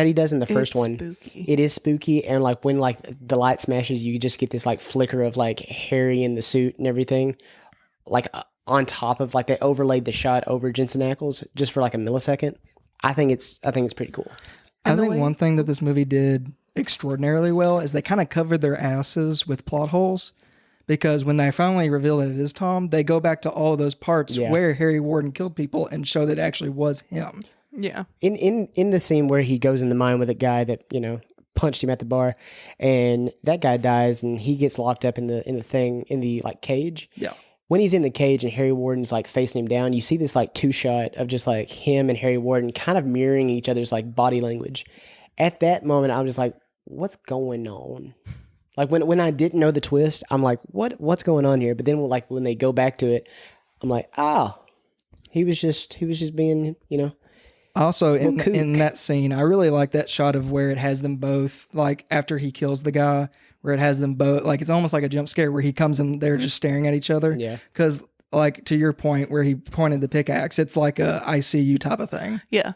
Speaker 2: he does in the first one.
Speaker 3: Spooky.
Speaker 2: It is spooky, and like when like the light smashes, you just get this like flicker of like Harry in the suit and everything, like on top of like they overlaid the shot over Jensen Ackles just for like a millisecond. I think it's pretty cool.
Speaker 1: I
Speaker 3: And the
Speaker 1: think
Speaker 3: way-
Speaker 1: one thing that this movie did extraordinarily well is they kind of covered their asses with plot holes because when they finally reveal that it is Tom, they go back to all of those parts
Speaker 2: Yeah.
Speaker 1: where Harry Warden killed people and show that it actually was him.
Speaker 3: Yeah.
Speaker 2: In the scene where he goes in the mine with a guy that, you know, punched him at the bar, and that guy dies and he gets locked up in the like cage.
Speaker 1: Yeah.
Speaker 2: When he's in the cage and Harry Warden's like facing him down, you see this like 2-shot of just like him and Harry Warden kind of mirroring each other's like body language. At that moment, I was just like, what's going on? Like when I didn't know the twist, I'm like, what's going on here? But then like when they go back to it, I'm like, he was just being, you know.
Speaker 1: Also, in
Speaker 2: kook.
Speaker 1: that scene, I really like that shot of where it has them both, like after he kills the guy, where it has them both, like it's almost like a jump scare where he comes and they're just staring at each other.
Speaker 2: Yeah.
Speaker 1: Because, like, to your point, where he pointed the pickaxe, it's like a I see you type of thing.
Speaker 3: Yeah.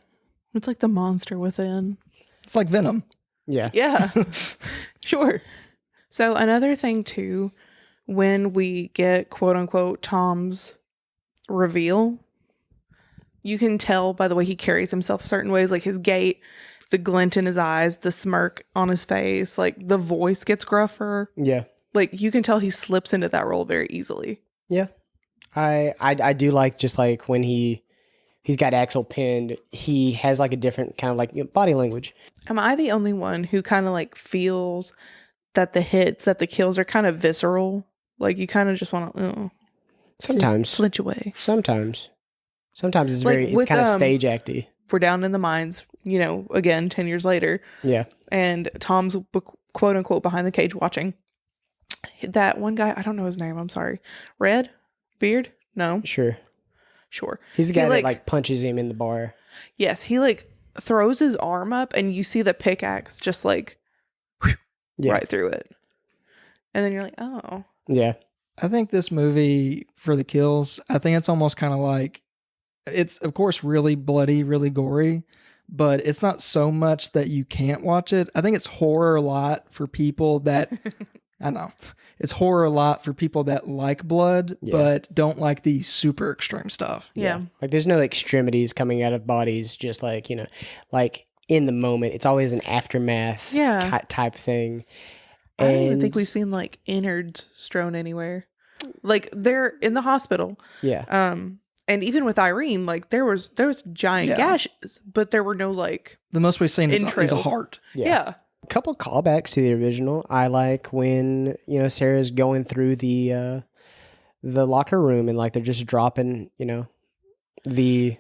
Speaker 3: It's like the monster within.
Speaker 1: It's like Venom.
Speaker 2: Yeah.
Speaker 3: Yeah. Sure. So another thing too, when we get quote unquote Tom's reveal, you can tell by the way he carries himself certain ways, like his gait, the glint in his eyes, the smirk on his face, like the voice gets gruffer.
Speaker 2: Yeah.
Speaker 3: Like you can tell he slips into that role very easily.
Speaker 2: Yeah. I do like just like when he's got Axel pinned, he has like a different kind of like, you know, body language.
Speaker 3: Am I the only one who kind of like feels that the hits, that the kills are kind of visceral? Like you kind of just want to
Speaker 2: Sometimes.
Speaker 3: flinch away.
Speaker 2: Sometimes it's
Speaker 3: Like
Speaker 2: it's
Speaker 3: with,
Speaker 2: kind of stage acty.
Speaker 3: We're down in the mines, you know, again, 10 years later.
Speaker 2: Yeah.
Speaker 3: And Tom's quote unquote behind the cage watching. That one guy, I don't know his name, I'm sorry. Red? Beard? No?
Speaker 2: Sure.
Speaker 3: He
Speaker 2: He's the guy that like punches him in the bar.
Speaker 3: Yes, he like throws his arm up and you see the pickaxe just like right through it. And then you're like, oh.
Speaker 2: Yeah.
Speaker 1: I think this movie, for the kills, I think it's almost kind of like, it's of course really bloody, really gory, but it's not so much that you can't watch it. I think it's horror a lot for people that, I know, it's horror a lot for people that like blood, but don't like the super extreme stuff.
Speaker 3: Yeah.
Speaker 2: Like there's no extremities coming out of bodies, just like, you know, like in the moment. It's always an aftermath type thing.
Speaker 3: I don't even think we've seen like innards strewn anywhere. Like they're in the hospital.
Speaker 2: Yeah.
Speaker 3: And even with Irene, like there was giant gashes, but there were no like
Speaker 1: the most we've seen is a
Speaker 3: entrails.
Speaker 1: heart.
Speaker 3: Yeah.
Speaker 2: A couple callbacks to the original. I like when, you know, Sarah's going through the locker room and like they're just dropping, you know, the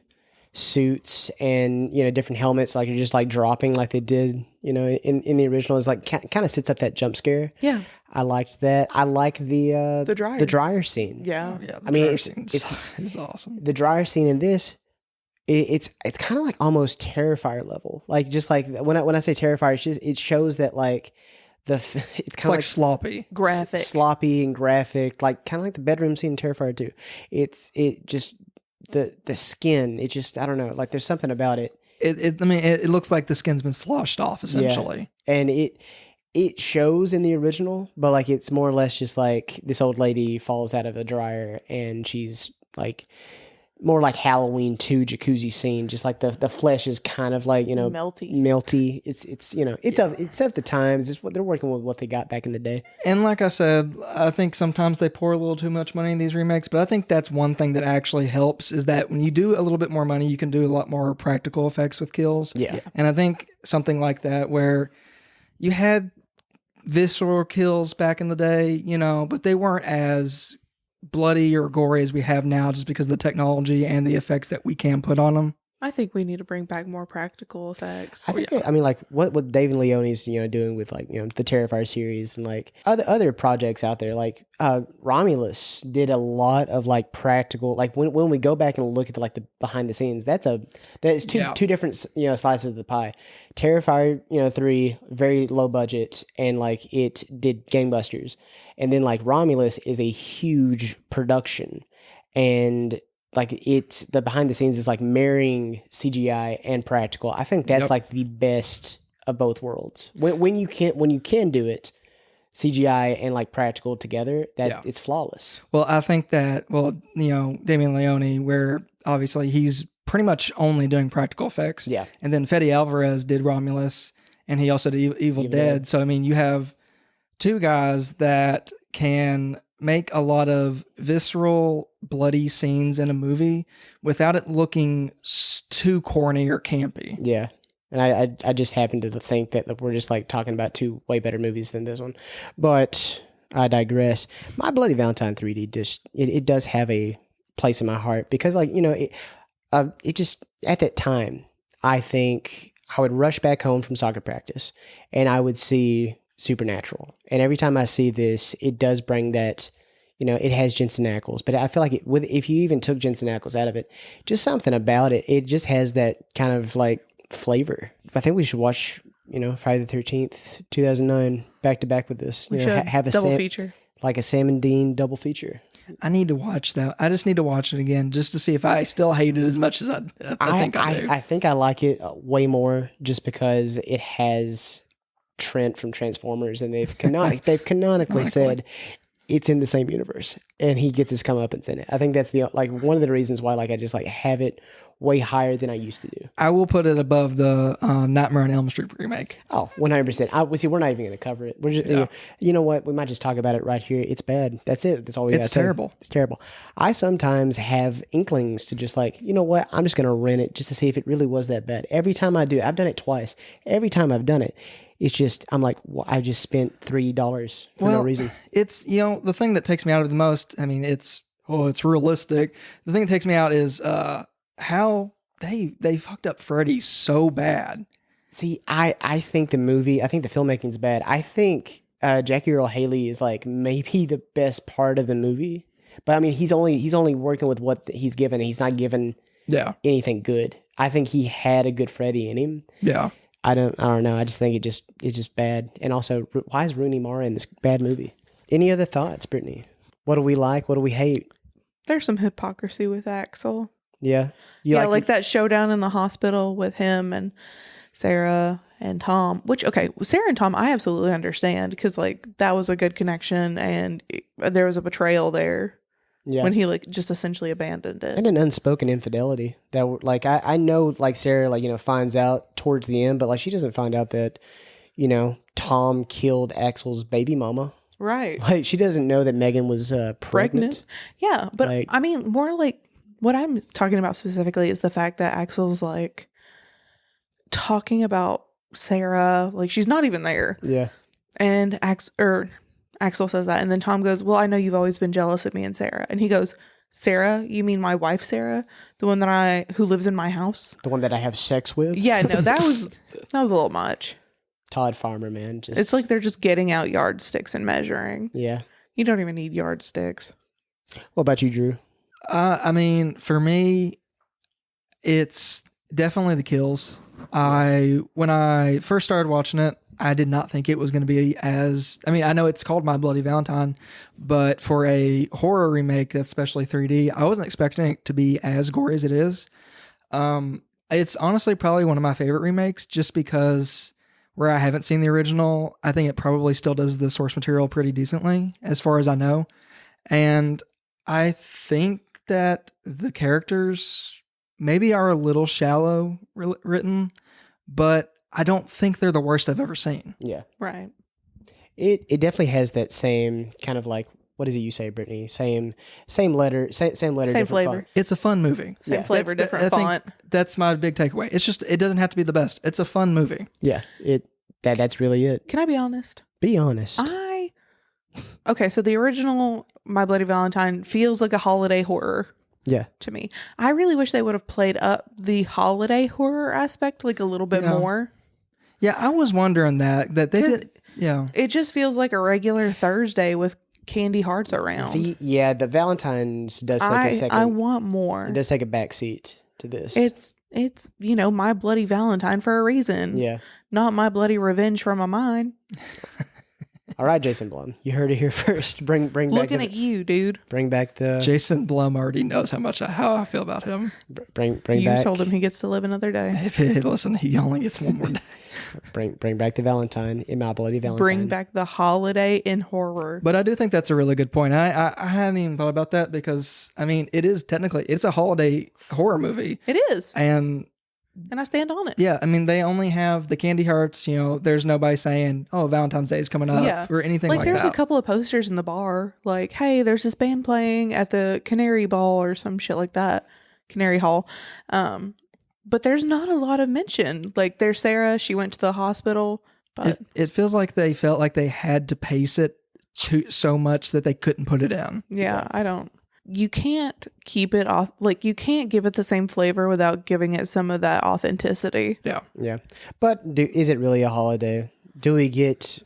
Speaker 2: suits and, you know, different helmets, like you're just like dropping like they did, you know, in the original. Is like kind of sets up that jump scare.
Speaker 3: Yeah.
Speaker 2: I liked that. I like the dryer scene.
Speaker 3: Yeah.
Speaker 1: I mean, it's awesome.
Speaker 2: The dryer scene in this, it's kind of like almost Terrifier level. Like just like when I say Terrifier, it shows that like it's kind of
Speaker 1: like sloppy,
Speaker 3: graphic,
Speaker 2: sloppy and graphic, like kind of like the bedroom scene in Terrifier 2. It just the skin. It just, I don't know. Like there's something about it.
Speaker 1: It looks like the skin's been sloshed off essentially,
Speaker 2: and it shows in the original, but like it's more or less just like this old lady falls out of a dryer and she's like more like Halloween 2 jacuzzi scene. Just like the flesh is kind of like, you know, melty. It's you know, it's of the times. It's what they're working with, what they got back in the day.
Speaker 1: And like I said, I think sometimes they pour a little too much money in these remakes, but I think that's one thing that actually helps is that when you do a little bit more money, you can do a lot more practical effects with kills.
Speaker 2: Yeah.
Speaker 1: And I think something like that where you had visceral kills back in the day, you know, but they weren't as bloody or gory as we have now just because of the technology and the effects that we can put on them.
Speaker 3: I think we need to bring back more practical effects.
Speaker 2: I think I mean, like what David Leone's, you know, doing with like, you know, the Terrifier series and like other projects out there, like Romulus did a lot of like practical, like when we go back and look at the behind the scenes, that's two different, you know, slices of the pie. Terrifier, you know, 3, very low budget, and like it did gangbusters, and then like Romulus is a huge production, and like it's the behind the scenes is like marrying CGI and practical. I think that's like the best of both worlds. When you can do it, CGI and like practical together, it's flawless.
Speaker 1: Well, I think that, you know, Damien Leone, where obviously he's pretty much only doing practical effects.
Speaker 2: Yeah.
Speaker 1: And then Fede Alvarez did Romulus, and he also did Evil Dead. So, I mean, you have two guys that can make a lot of visceral, bloody scenes in a movie without it looking too corny or campy.
Speaker 2: Yeah. And I just happen to think that we're just like talking about two way better movies than this one. But I digress. My Bloody Valentine 3D just, it does have a place in my heart because, like, you know, it just, at that time, I think I would rush back home from soccer practice and I would see Supernatural. And every time I see this, it does bring that, you know, it has Jensen Ackles, but I feel like if you even took Jensen Ackles out of it, just something about it, it just has that kind of like flavor. I think we should watch, you know, Friday the 13th, 2009, back to back with this.
Speaker 3: We
Speaker 2: you
Speaker 3: should
Speaker 2: know, have a
Speaker 3: double feature.
Speaker 2: Like a Sam and Dean double feature.
Speaker 1: I need to watch that. I just need to watch it again just to see if I still hate it as much as I think I do.
Speaker 2: I think I like it way more just because it has Trent from Transformers, and they've canonically said it's in the same universe, and he gets his comeuppance in it. I think that's one of the reasons why I just have it way higher than I used to do.
Speaker 1: I will put it above the Nightmare on Elm Street remake.
Speaker 2: Oh, 100%. See, we're not even going to cover it. We're just, you know what? We might just talk about it right here. It's bad. That's it. That's all we got to say. It's terrible. It's terrible. I sometimes have inklings to just you know what? I'm just going to rent it just to see if it really was that bad. Every time I do it, I've done it twice. Every time I've done it, it's just, I'm like, well, I just spent $3 for no reason.
Speaker 1: It's, you know, the thing that takes me out of the most, I mean, it's realistic. The thing that takes me out is how they fucked up Freddy so bad.
Speaker 2: See, I think the filmmaking's bad. I think Jackie Earle Haley is maybe the best part of the movie. But I mean, he's only working with what he's given. He's not given anything good. I think he had a good Freddy in him.
Speaker 1: Yeah.
Speaker 2: I don't know. I just think it's just bad. And also, why is Rooney Mara in this bad movie? Any other thoughts, Brittany? What do we like? What do we hate?
Speaker 3: There's some hypocrisy with Axel.
Speaker 2: Yeah.
Speaker 3: Like that showdown in the hospital with him and Sarah and Tom, which, okay, Sarah and Tom, I absolutely understand because that was a good connection and there was a betrayal there when he just essentially abandoned it.
Speaker 2: And an unspoken infidelity that I know Sarah, finds out towards the end, but she doesn't find out that, Tom killed Axel's baby mama.
Speaker 3: Right.
Speaker 2: She doesn't know that Megan was pregnant.
Speaker 3: Yeah. But I mean, more what I'm talking about specifically is the fact that Axel's talking about Sarah, she's not even there.
Speaker 2: Yeah.
Speaker 3: And Axel says that, and then Tom goes, well, I know you've always been jealous of me and Sarah. And he goes, Sarah? You mean my wife, Sarah? The one who lives in my house?
Speaker 2: The one that I have sex with?
Speaker 3: Yeah, no, that was a little much.
Speaker 2: Todd Farmer, man.
Speaker 3: It's they're just getting out yardsticks and measuring.
Speaker 2: Yeah.
Speaker 3: You don't even need yardsticks.
Speaker 2: What about you, Drew?
Speaker 1: I mean, for me, it's definitely the kills. When I first started watching it, I did not think it was going to be I know it's called My Bloody Valentine, but for a horror remake that's especially 3D, I wasn't expecting it to be as gory as it is. It's honestly probably one of my favorite remakes just because where I haven't seen the original, I think it probably still does the source material pretty decently as far as I know. And I think that the characters maybe are a little shallow written, but I don't think they're the worst I've ever seen.
Speaker 2: Yeah.
Speaker 3: Right.
Speaker 2: It definitely has that same kind of what is it you say, Brittany? Same letter, same different
Speaker 3: flavor.
Speaker 2: font.
Speaker 1: It's a fun movie.
Speaker 3: Same flavor, different font.
Speaker 1: That's my big takeaway. It's just, it doesn't have to be the best. It's a fun movie.
Speaker 2: Yeah. That's really it.
Speaker 3: Can I be honest?
Speaker 2: Be honest.
Speaker 3: Okay, so the original My Bloody Valentine feels like a holiday horror.
Speaker 2: Yeah.
Speaker 3: To me. I really wish they would have played up the holiday horror aspect a little bit more.
Speaker 1: Yeah, I was wondering that they did. Yeah.
Speaker 3: It just feels like a regular Thursday with candy hearts around.
Speaker 2: The Valentine's does take a second.
Speaker 3: I want more.
Speaker 2: It does take a back seat to this.
Speaker 3: It's My Bloody Valentine for a reason.
Speaker 2: Yeah.
Speaker 3: Not My Bloody Revenge from a Mind.
Speaker 2: All right, Jason Blum, you heard it here first. Bring back.
Speaker 3: Looking at you, dude.
Speaker 2: Bring back the.
Speaker 1: Jason Blum already knows how I feel about him.
Speaker 2: Bring
Speaker 3: you
Speaker 2: back.
Speaker 3: You told him he gets to live another day.
Speaker 1: Listen, he only gets one more day.
Speaker 2: Bring back the Valentine in My Bloody Valentine.
Speaker 3: Bring back the holiday in horror.
Speaker 1: But I do think that's a really good point. I hadn't even thought about that because I mean, it's a holiday horror movie.
Speaker 3: It is,
Speaker 1: and
Speaker 3: And I stand on it.
Speaker 1: Yeah, I mean, they only have the candy hearts. You know, there's nobody saying, "Oh, Valentine's Day is coming up" or anything like that.
Speaker 3: There's a couple of posters in the bar, like, "Hey, there's this band playing at the Canary Ball" or some shit like that, Canary Hall. But there's not a lot of mention. Like, there's Sarah. She went to the hospital. But
Speaker 1: it feels like they felt like they had to pace it so much that they couldn't put it in.
Speaker 3: yeah, I don't. You can't keep it off. Like, you can't give it the same flavor without giving it some of that authenticity.
Speaker 1: Yeah.
Speaker 2: Yeah. But is it really a holiday? Do we get,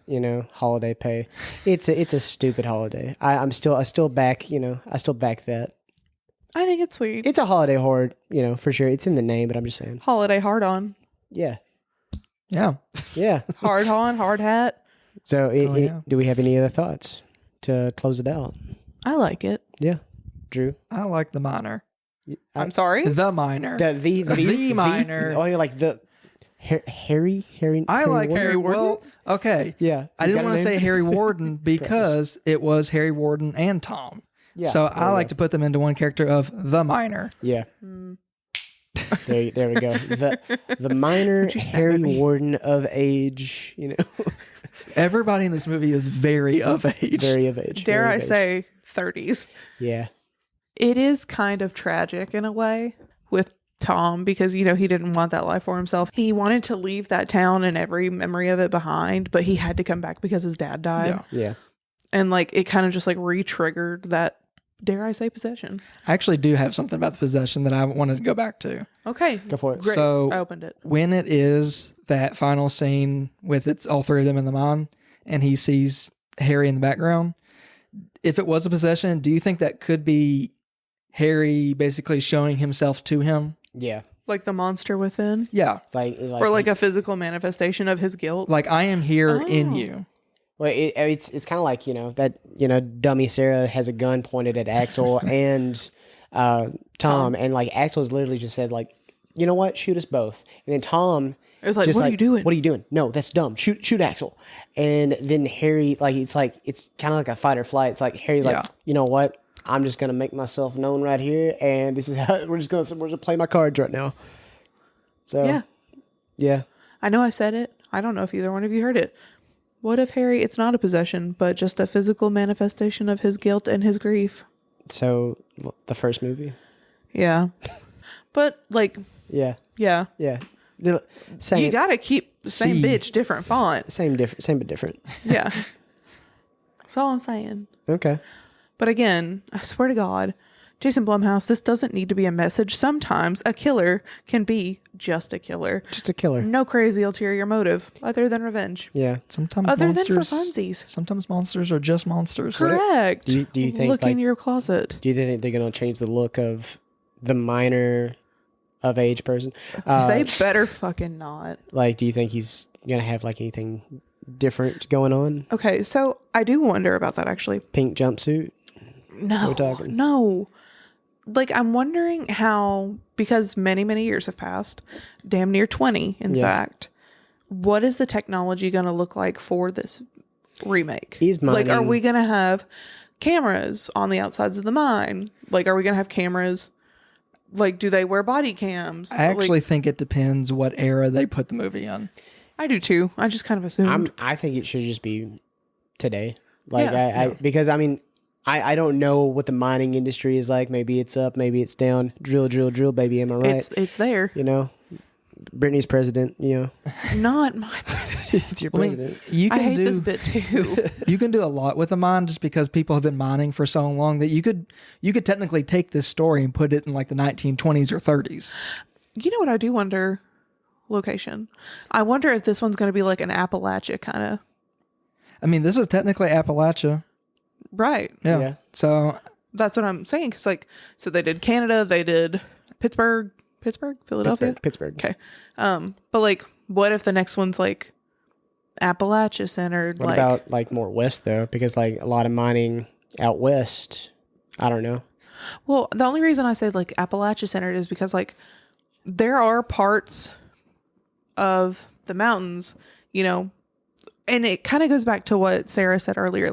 Speaker 2: holiday pay? It's a stupid holiday. I still back, I still back that.
Speaker 3: I think it's sweet.
Speaker 2: It's a holiday horror, for sure. It's in the name, but I'm just saying.
Speaker 3: Holiday hard on.
Speaker 2: Yeah.
Speaker 1: Yeah.
Speaker 2: Yeah.
Speaker 3: Hard on, hard hat.
Speaker 2: So do we have any other thoughts to close it out?
Speaker 3: I like it.
Speaker 2: Yeah. Drew?
Speaker 1: I like the minor.
Speaker 3: I'm sorry?
Speaker 1: The minor.
Speaker 2: The
Speaker 1: minor.
Speaker 2: Oh, you're like the Harry.
Speaker 1: I like
Speaker 2: Warden?
Speaker 1: Harry Warden. Well, okay.
Speaker 2: Yeah.
Speaker 1: I didn't want to say Harry Warden because it was Harry Warden and Tom.
Speaker 2: Yeah.
Speaker 1: So I like to put them into one character of the minor.
Speaker 2: Yeah. There we go. The minor Harry Warden of age,
Speaker 1: Everybody in this movie is very of age.
Speaker 2: Very of age.
Speaker 3: Dare
Speaker 2: very
Speaker 3: I
Speaker 2: of age.
Speaker 3: say 30s.
Speaker 2: Yeah.
Speaker 3: It is kind of tragic in a way with Tom because, he didn't want that life for himself. He wanted to leave that town and every memory of it behind, but he had to come back because his dad died.
Speaker 2: Yeah.
Speaker 3: And it kind of just re-triggered that, dare I say, possession.
Speaker 1: I actually do have something about the possession that I wanted to go back to.
Speaker 3: Okay.
Speaker 2: Go for it.
Speaker 3: Great.
Speaker 1: So
Speaker 3: I opened it.
Speaker 1: when it is that final scene with all three of them in the mine and he sees Harry in the background, if it was a possession, do you think that could be Harry basically showing himself to him?
Speaker 2: Yeah.
Speaker 3: Like the monster within?
Speaker 1: Yeah.
Speaker 2: It's like
Speaker 3: Or a physical manifestation of his guilt?
Speaker 1: Like, I am here in you.
Speaker 2: Well, it's kind of like, that dummy Sarah has a gun pointed at Axel and Tom, and Axel's literally just said you know what, shoot us both. And then Tom
Speaker 3: It was like,
Speaker 2: just
Speaker 3: what are you doing?
Speaker 2: What are you doing? No, that's dumb. Shoot Axel. And then Harry, it's kind of like a fight or flight. It's like Harry's like, you know what? I'm just gonna make myself known right here, and this is how we're just gonna play my cards right now. So yeah.
Speaker 3: I know I said it. I don't know if either one of you heard it. What if Harry, it's not a possession, but just a physical manifestation of his guilt and his grief?
Speaker 2: So the first movie.
Speaker 3: Yeah. But
Speaker 2: Yeah.
Speaker 3: yeah.
Speaker 2: Yeah. Same.
Speaker 3: You gotta keep the same bitch, different font.
Speaker 2: Same but different.
Speaker 3: Yeah. That's all I'm saying.
Speaker 2: Okay.
Speaker 3: But again, I swear to God, Jason Blumhouse, this doesn't need to be a message. Sometimes a killer can be just a killer.
Speaker 2: Just a killer.
Speaker 3: No crazy ulterior motive other than revenge.
Speaker 2: Yeah.
Speaker 1: Sometimes
Speaker 3: Other
Speaker 1: monsters,
Speaker 3: than for funsies.
Speaker 1: Sometimes monsters are just monsters.
Speaker 3: Correct.
Speaker 2: Do you think
Speaker 3: Look in your closet.
Speaker 2: Do you think they're gonna change the look of the minor of age person?
Speaker 3: They better fucking not.
Speaker 2: Do you think he's gonna have anything different going on?
Speaker 3: Okay, so I do wonder about that actually.
Speaker 2: Pink jumpsuit?
Speaker 3: No,
Speaker 2: We're talking.
Speaker 3: no. I'm wondering how, because many, many years have passed, damn near 20, in fact, what is the technology going to look like for this remake? Are we going to have cameras on the outsides of the mine? Are we going to have cameras? Do they wear body cams?
Speaker 1: I actually think it depends what era they put the movie in.
Speaker 3: I do too. I just kind of assumed.
Speaker 2: I think it should just be today. Because I don't know what the mining industry is like. Maybe it's up, maybe it's down. Drill, baby. Am I right?
Speaker 3: It's there.
Speaker 2: Brittany's president.
Speaker 3: Not my president.
Speaker 2: It's your president.
Speaker 3: I hate this bit too.
Speaker 1: You can do a lot with a mine just because people have been mining for so long that you could technically take this story and put it in the 1920s or 30s.
Speaker 3: You know what I do wonder? Location. I wonder if this one's going to be an Appalachia kind of.
Speaker 2: I mean,
Speaker 1: this is technically Appalachia.
Speaker 3: Right.
Speaker 1: Yeah. So
Speaker 3: that's what I'm saying. Because so they did Canada, they did Pittsburgh, Philadelphia,
Speaker 2: Pittsburgh.
Speaker 3: Okay. But what if the next one's Appalachia centered?
Speaker 2: What about more west though? Because a lot of mining out west. I don't know.
Speaker 3: Well, the only reason I say Appalachia centered is because there are parts of the mountains, and it kind of goes back to what Sarah said earlier.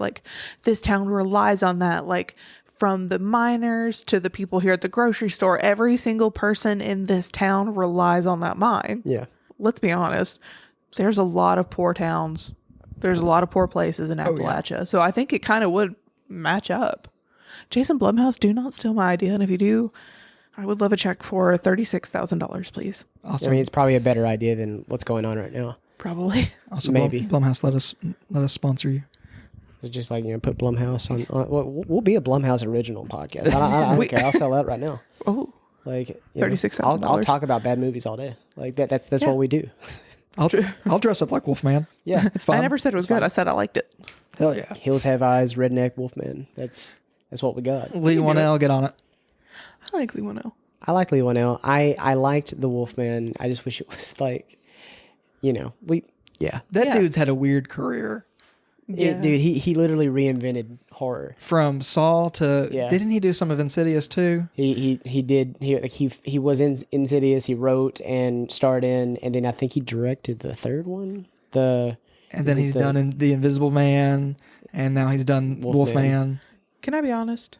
Speaker 3: This town relies on that from the miners to the people here at the grocery store, every single person in this town relies on that mine.
Speaker 2: Yeah.
Speaker 3: Let's be honest. There's a lot of poor towns. There's a lot of poor places in Appalachia. So I think it kind of would match up. Jason Blumhouse, do not steal my idea. And if you do, I would love a check for $36,000, please.
Speaker 1: Also,
Speaker 2: I mean, it's probably a better idea than what's going on right now.
Speaker 3: Probably.
Speaker 1: also
Speaker 2: maybe.
Speaker 1: Blumhouse, let us sponsor you.
Speaker 2: It's just like, put Blumhouse on we'll be a Blumhouse original podcast. I don't care. I'll sell out right now.
Speaker 3: Oh,
Speaker 2: Like
Speaker 3: $36,000.
Speaker 2: I'll talk about bad movies all day. Like that's what we do.
Speaker 1: I'll dress up like Wolfman.
Speaker 2: Yeah.
Speaker 1: It's fine.
Speaker 3: I never said it was good. I said I liked it.
Speaker 1: Hell yeah.
Speaker 2: Hills Have Eyes, Redneck, Wolfman. That's what we got.
Speaker 1: Lee 1L, get on it.
Speaker 3: I like Lee Winnell.
Speaker 2: I like Lee Winnell. I liked the Wolfman. I just wish it was like,
Speaker 1: That
Speaker 3: Yeah.
Speaker 1: dude's had a weird career.
Speaker 3: Yeah.
Speaker 2: Dude, he literally reinvented horror.
Speaker 1: From Saw to
Speaker 2: Yeah.
Speaker 1: didn't he do some of Insidious too?
Speaker 2: He did he was in Insidious. He wrote and starred in, and then I think he directed the third one.
Speaker 1: And then he's done in The Invisible Man, and now he's done Wolfman.
Speaker 3: Can I be honest?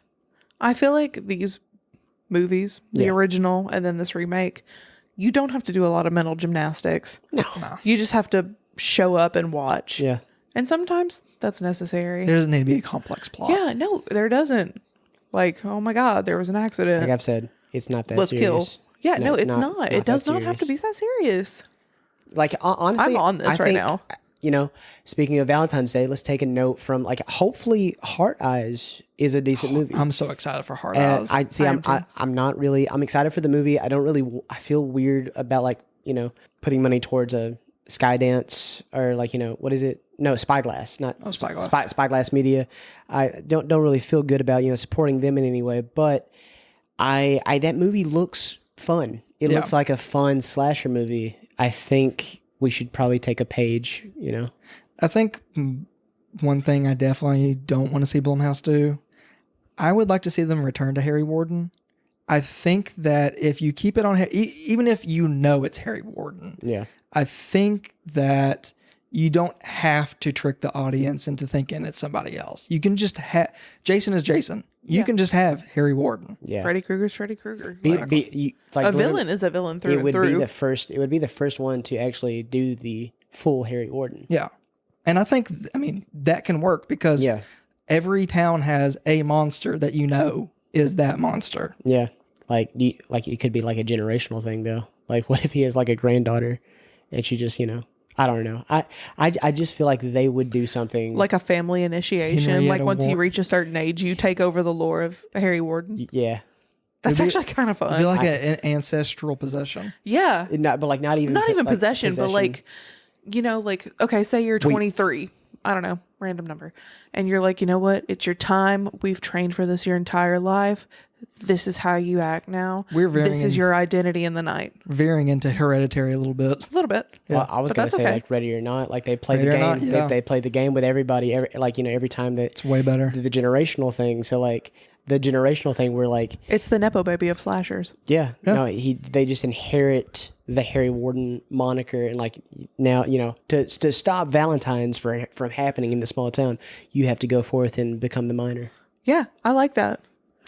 Speaker 3: I feel like these movies, the original and then this remake, you don't have to do a lot of mental gymnastics.
Speaker 2: No.
Speaker 3: You just have to show up and watch.
Speaker 2: Yeah.
Speaker 3: And sometimes that's necessary.
Speaker 1: There doesn't need to be a complex plot.
Speaker 3: Yeah, no, there doesn't. Like, oh my God, there was an accident.
Speaker 2: Like I've said, it's not that
Speaker 3: Let's
Speaker 2: serious.
Speaker 3: kill. Yeah, no, it's not. It does not have to be that serious.
Speaker 2: Like honestly,
Speaker 3: I'm on this right now.
Speaker 2: Speaking of Valentine's Day, let's take a note from hopefully Heart Eyes is a decent movie.
Speaker 1: I'm so excited for Hard Eyes.
Speaker 2: I'm not really. I'm excited for the movie. I don't really. I feel weird about putting money towards a Skydance or what is it? No, Spyglass, not
Speaker 1: Spyglass.
Speaker 2: Spyglass Media. I don't really feel good about supporting them in any way. But that movie looks fun. It looks like a fun slasher movie. I think we should probably take a page.
Speaker 1: I think one thing I definitely don't want to see Blumhouse do, I would like to see them return to Harry Warden. I think that if you keep it on, even if it's Harry Warden, I think that you don't have to trick the audience into thinking it's somebody else. You can just have Jason is Jason. You can just have Harry Warden.
Speaker 2: Yeah,
Speaker 3: Freddy Krueger's Freddy Krueger.
Speaker 2: A
Speaker 3: villain is a villain through and through.
Speaker 2: It would be the first one to actually do the full Harry Warden.
Speaker 1: Yeah. And I think, that can work because every town has a monster that is that monster.
Speaker 2: Yeah. It could be like a generational thing though. Like what if he has like a granddaughter and she just, I don't know. I just feel like they would do something
Speaker 3: like a family initiation.
Speaker 1: Henrietta
Speaker 3: Once you reach a certain age, you take over the lore of Harry Warden.
Speaker 2: Yeah.
Speaker 3: That's actually kind of fun.
Speaker 1: It'd be like an ancestral possession.
Speaker 3: Yeah.
Speaker 2: Not even
Speaker 3: possession, but okay, say you're 23. I don't know, random number. And you're like, you know what? It's your time. We've trained for this your entire life. This is how you act now. This is your identity in the night.
Speaker 1: Veering into Hereditary a little bit.
Speaker 3: A little bit.
Speaker 2: Yeah. Well, I was going to say like Ready or Not. Like they play the game. They play the game with everybody. Every time that
Speaker 1: it's way better.
Speaker 2: The generational thing. So like the generational thing, we're like
Speaker 3: it's the nepo baby of slashers.
Speaker 2: Yeah. No, they just inherit the Harry Warden moniker, and now to stop Valentine's from happening in the small town, you have to go forth and become the miner.
Speaker 3: Yeah, I like that.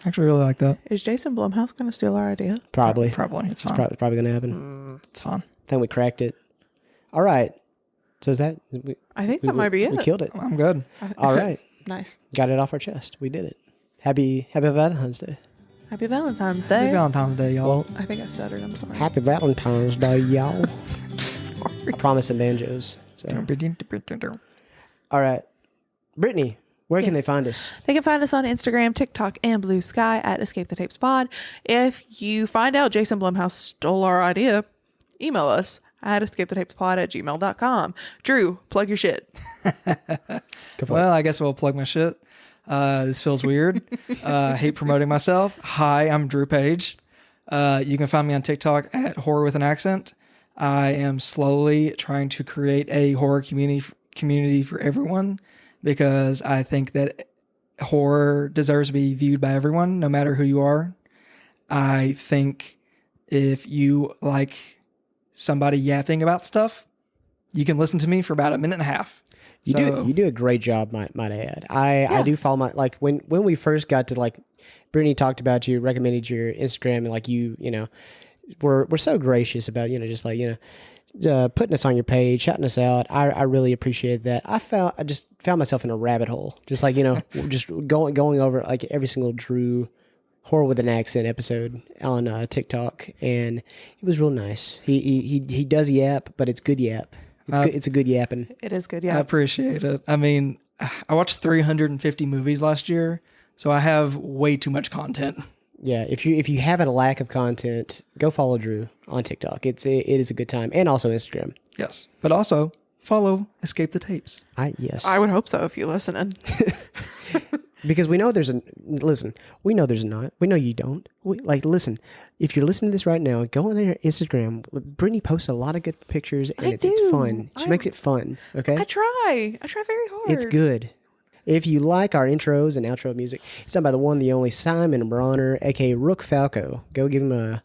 Speaker 1: I actually really like that.
Speaker 3: Is Jason Blumhouse going to steal our idea?
Speaker 2: Probably.
Speaker 1: It's fine.
Speaker 2: Probably going to happen.
Speaker 1: It's fun.
Speaker 2: I think we cracked it. All right. So is that?
Speaker 3: I think that might be it.
Speaker 2: We killed it.
Speaker 1: I'm good.
Speaker 2: All right.
Speaker 3: Nice.
Speaker 2: Got it off our chest. We did it. Happy Valentine's Day.
Speaker 3: Happy Valentine's Day.
Speaker 1: Happy Valentine's Day, y'all.
Speaker 2: Well,
Speaker 3: I think I stuttered. I'm sorry.
Speaker 2: Happy Valentine's Day, y'all. I promise some banjos. So. All right. Brittany, where can they find us?
Speaker 3: They can find us on Instagram, TikTok, and Blue Sky at Escape the Tapes Pod. If you find out Jason Blumhouse stole our idea, email us at escapethetapespod@gmail.com. Drew, plug your shit.
Speaker 1: Well, I guess I'll plug my shit. This feels weird. Hate promoting myself. Hi, I'm Drew Page. You can find me on TikTok at Horror with an Accent. I am slowly trying to create a horror community for everyone because I think that horror deserves to be viewed by everyone, no matter who you are. I think if you like somebody yapping about stuff, you can listen to me for about a minute and a half.
Speaker 2: You do a great job, might I add. I do follow my when we first got to Brittany talked about you, recommended your Instagram, and like you know, we're so gracious about, you know, just like, you know, putting us on your page, shouting us out. I really appreciate that. I just found myself in a rabbit hole, just like, you know, just going over like every single Drew Horror with an Accent episode on TikTok, and it was real nice. He does yap, but it's good yap. It's a good yapping.
Speaker 3: It is good,
Speaker 1: I
Speaker 3: yeah.
Speaker 1: appreciate it. I mean, I watched 350 movies last year, so I have way too much content.
Speaker 2: Yeah, if you have a lack of content, go follow Drew on TikTok. It is a good time, and also Instagram.
Speaker 1: Yes, but also follow Escape the Tapes.
Speaker 2: Yes,
Speaker 3: I would hope so if you're listening.
Speaker 2: because we know there's a listen. We know there's not. We know you don't. Listen. If you're listening to this right now, go on their Instagram. Brittany posts a lot of good pictures, and it's fun. She makes it fun. Okay,
Speaker 3: I try very hard.
Speaker 2: it's good. If you like our intros and outro music, it's done by the one, the only Simon Bronner, aka Rook Falco. Go give him a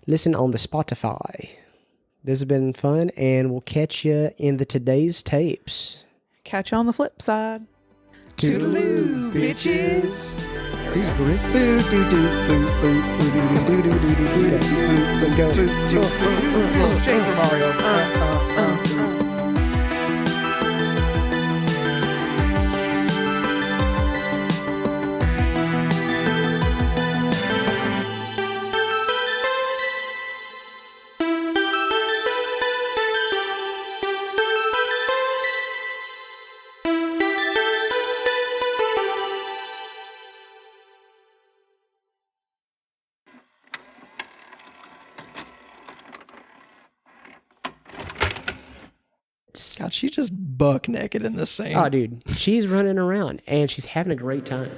Speaker 2: listen on the Spotify. This has been fun, and we'll catch you in the today's tapes.
Speaker 3: Catch you on the flip side.
Speaker 1: Toodaloo, bitches.
Speaker 2: Who's Britt? Let's go.
Speaker 1: Little Super Mario. God, she's just buck naked in this scene.
Speaker 2: Oh, dude, she's running around and she's having a great time.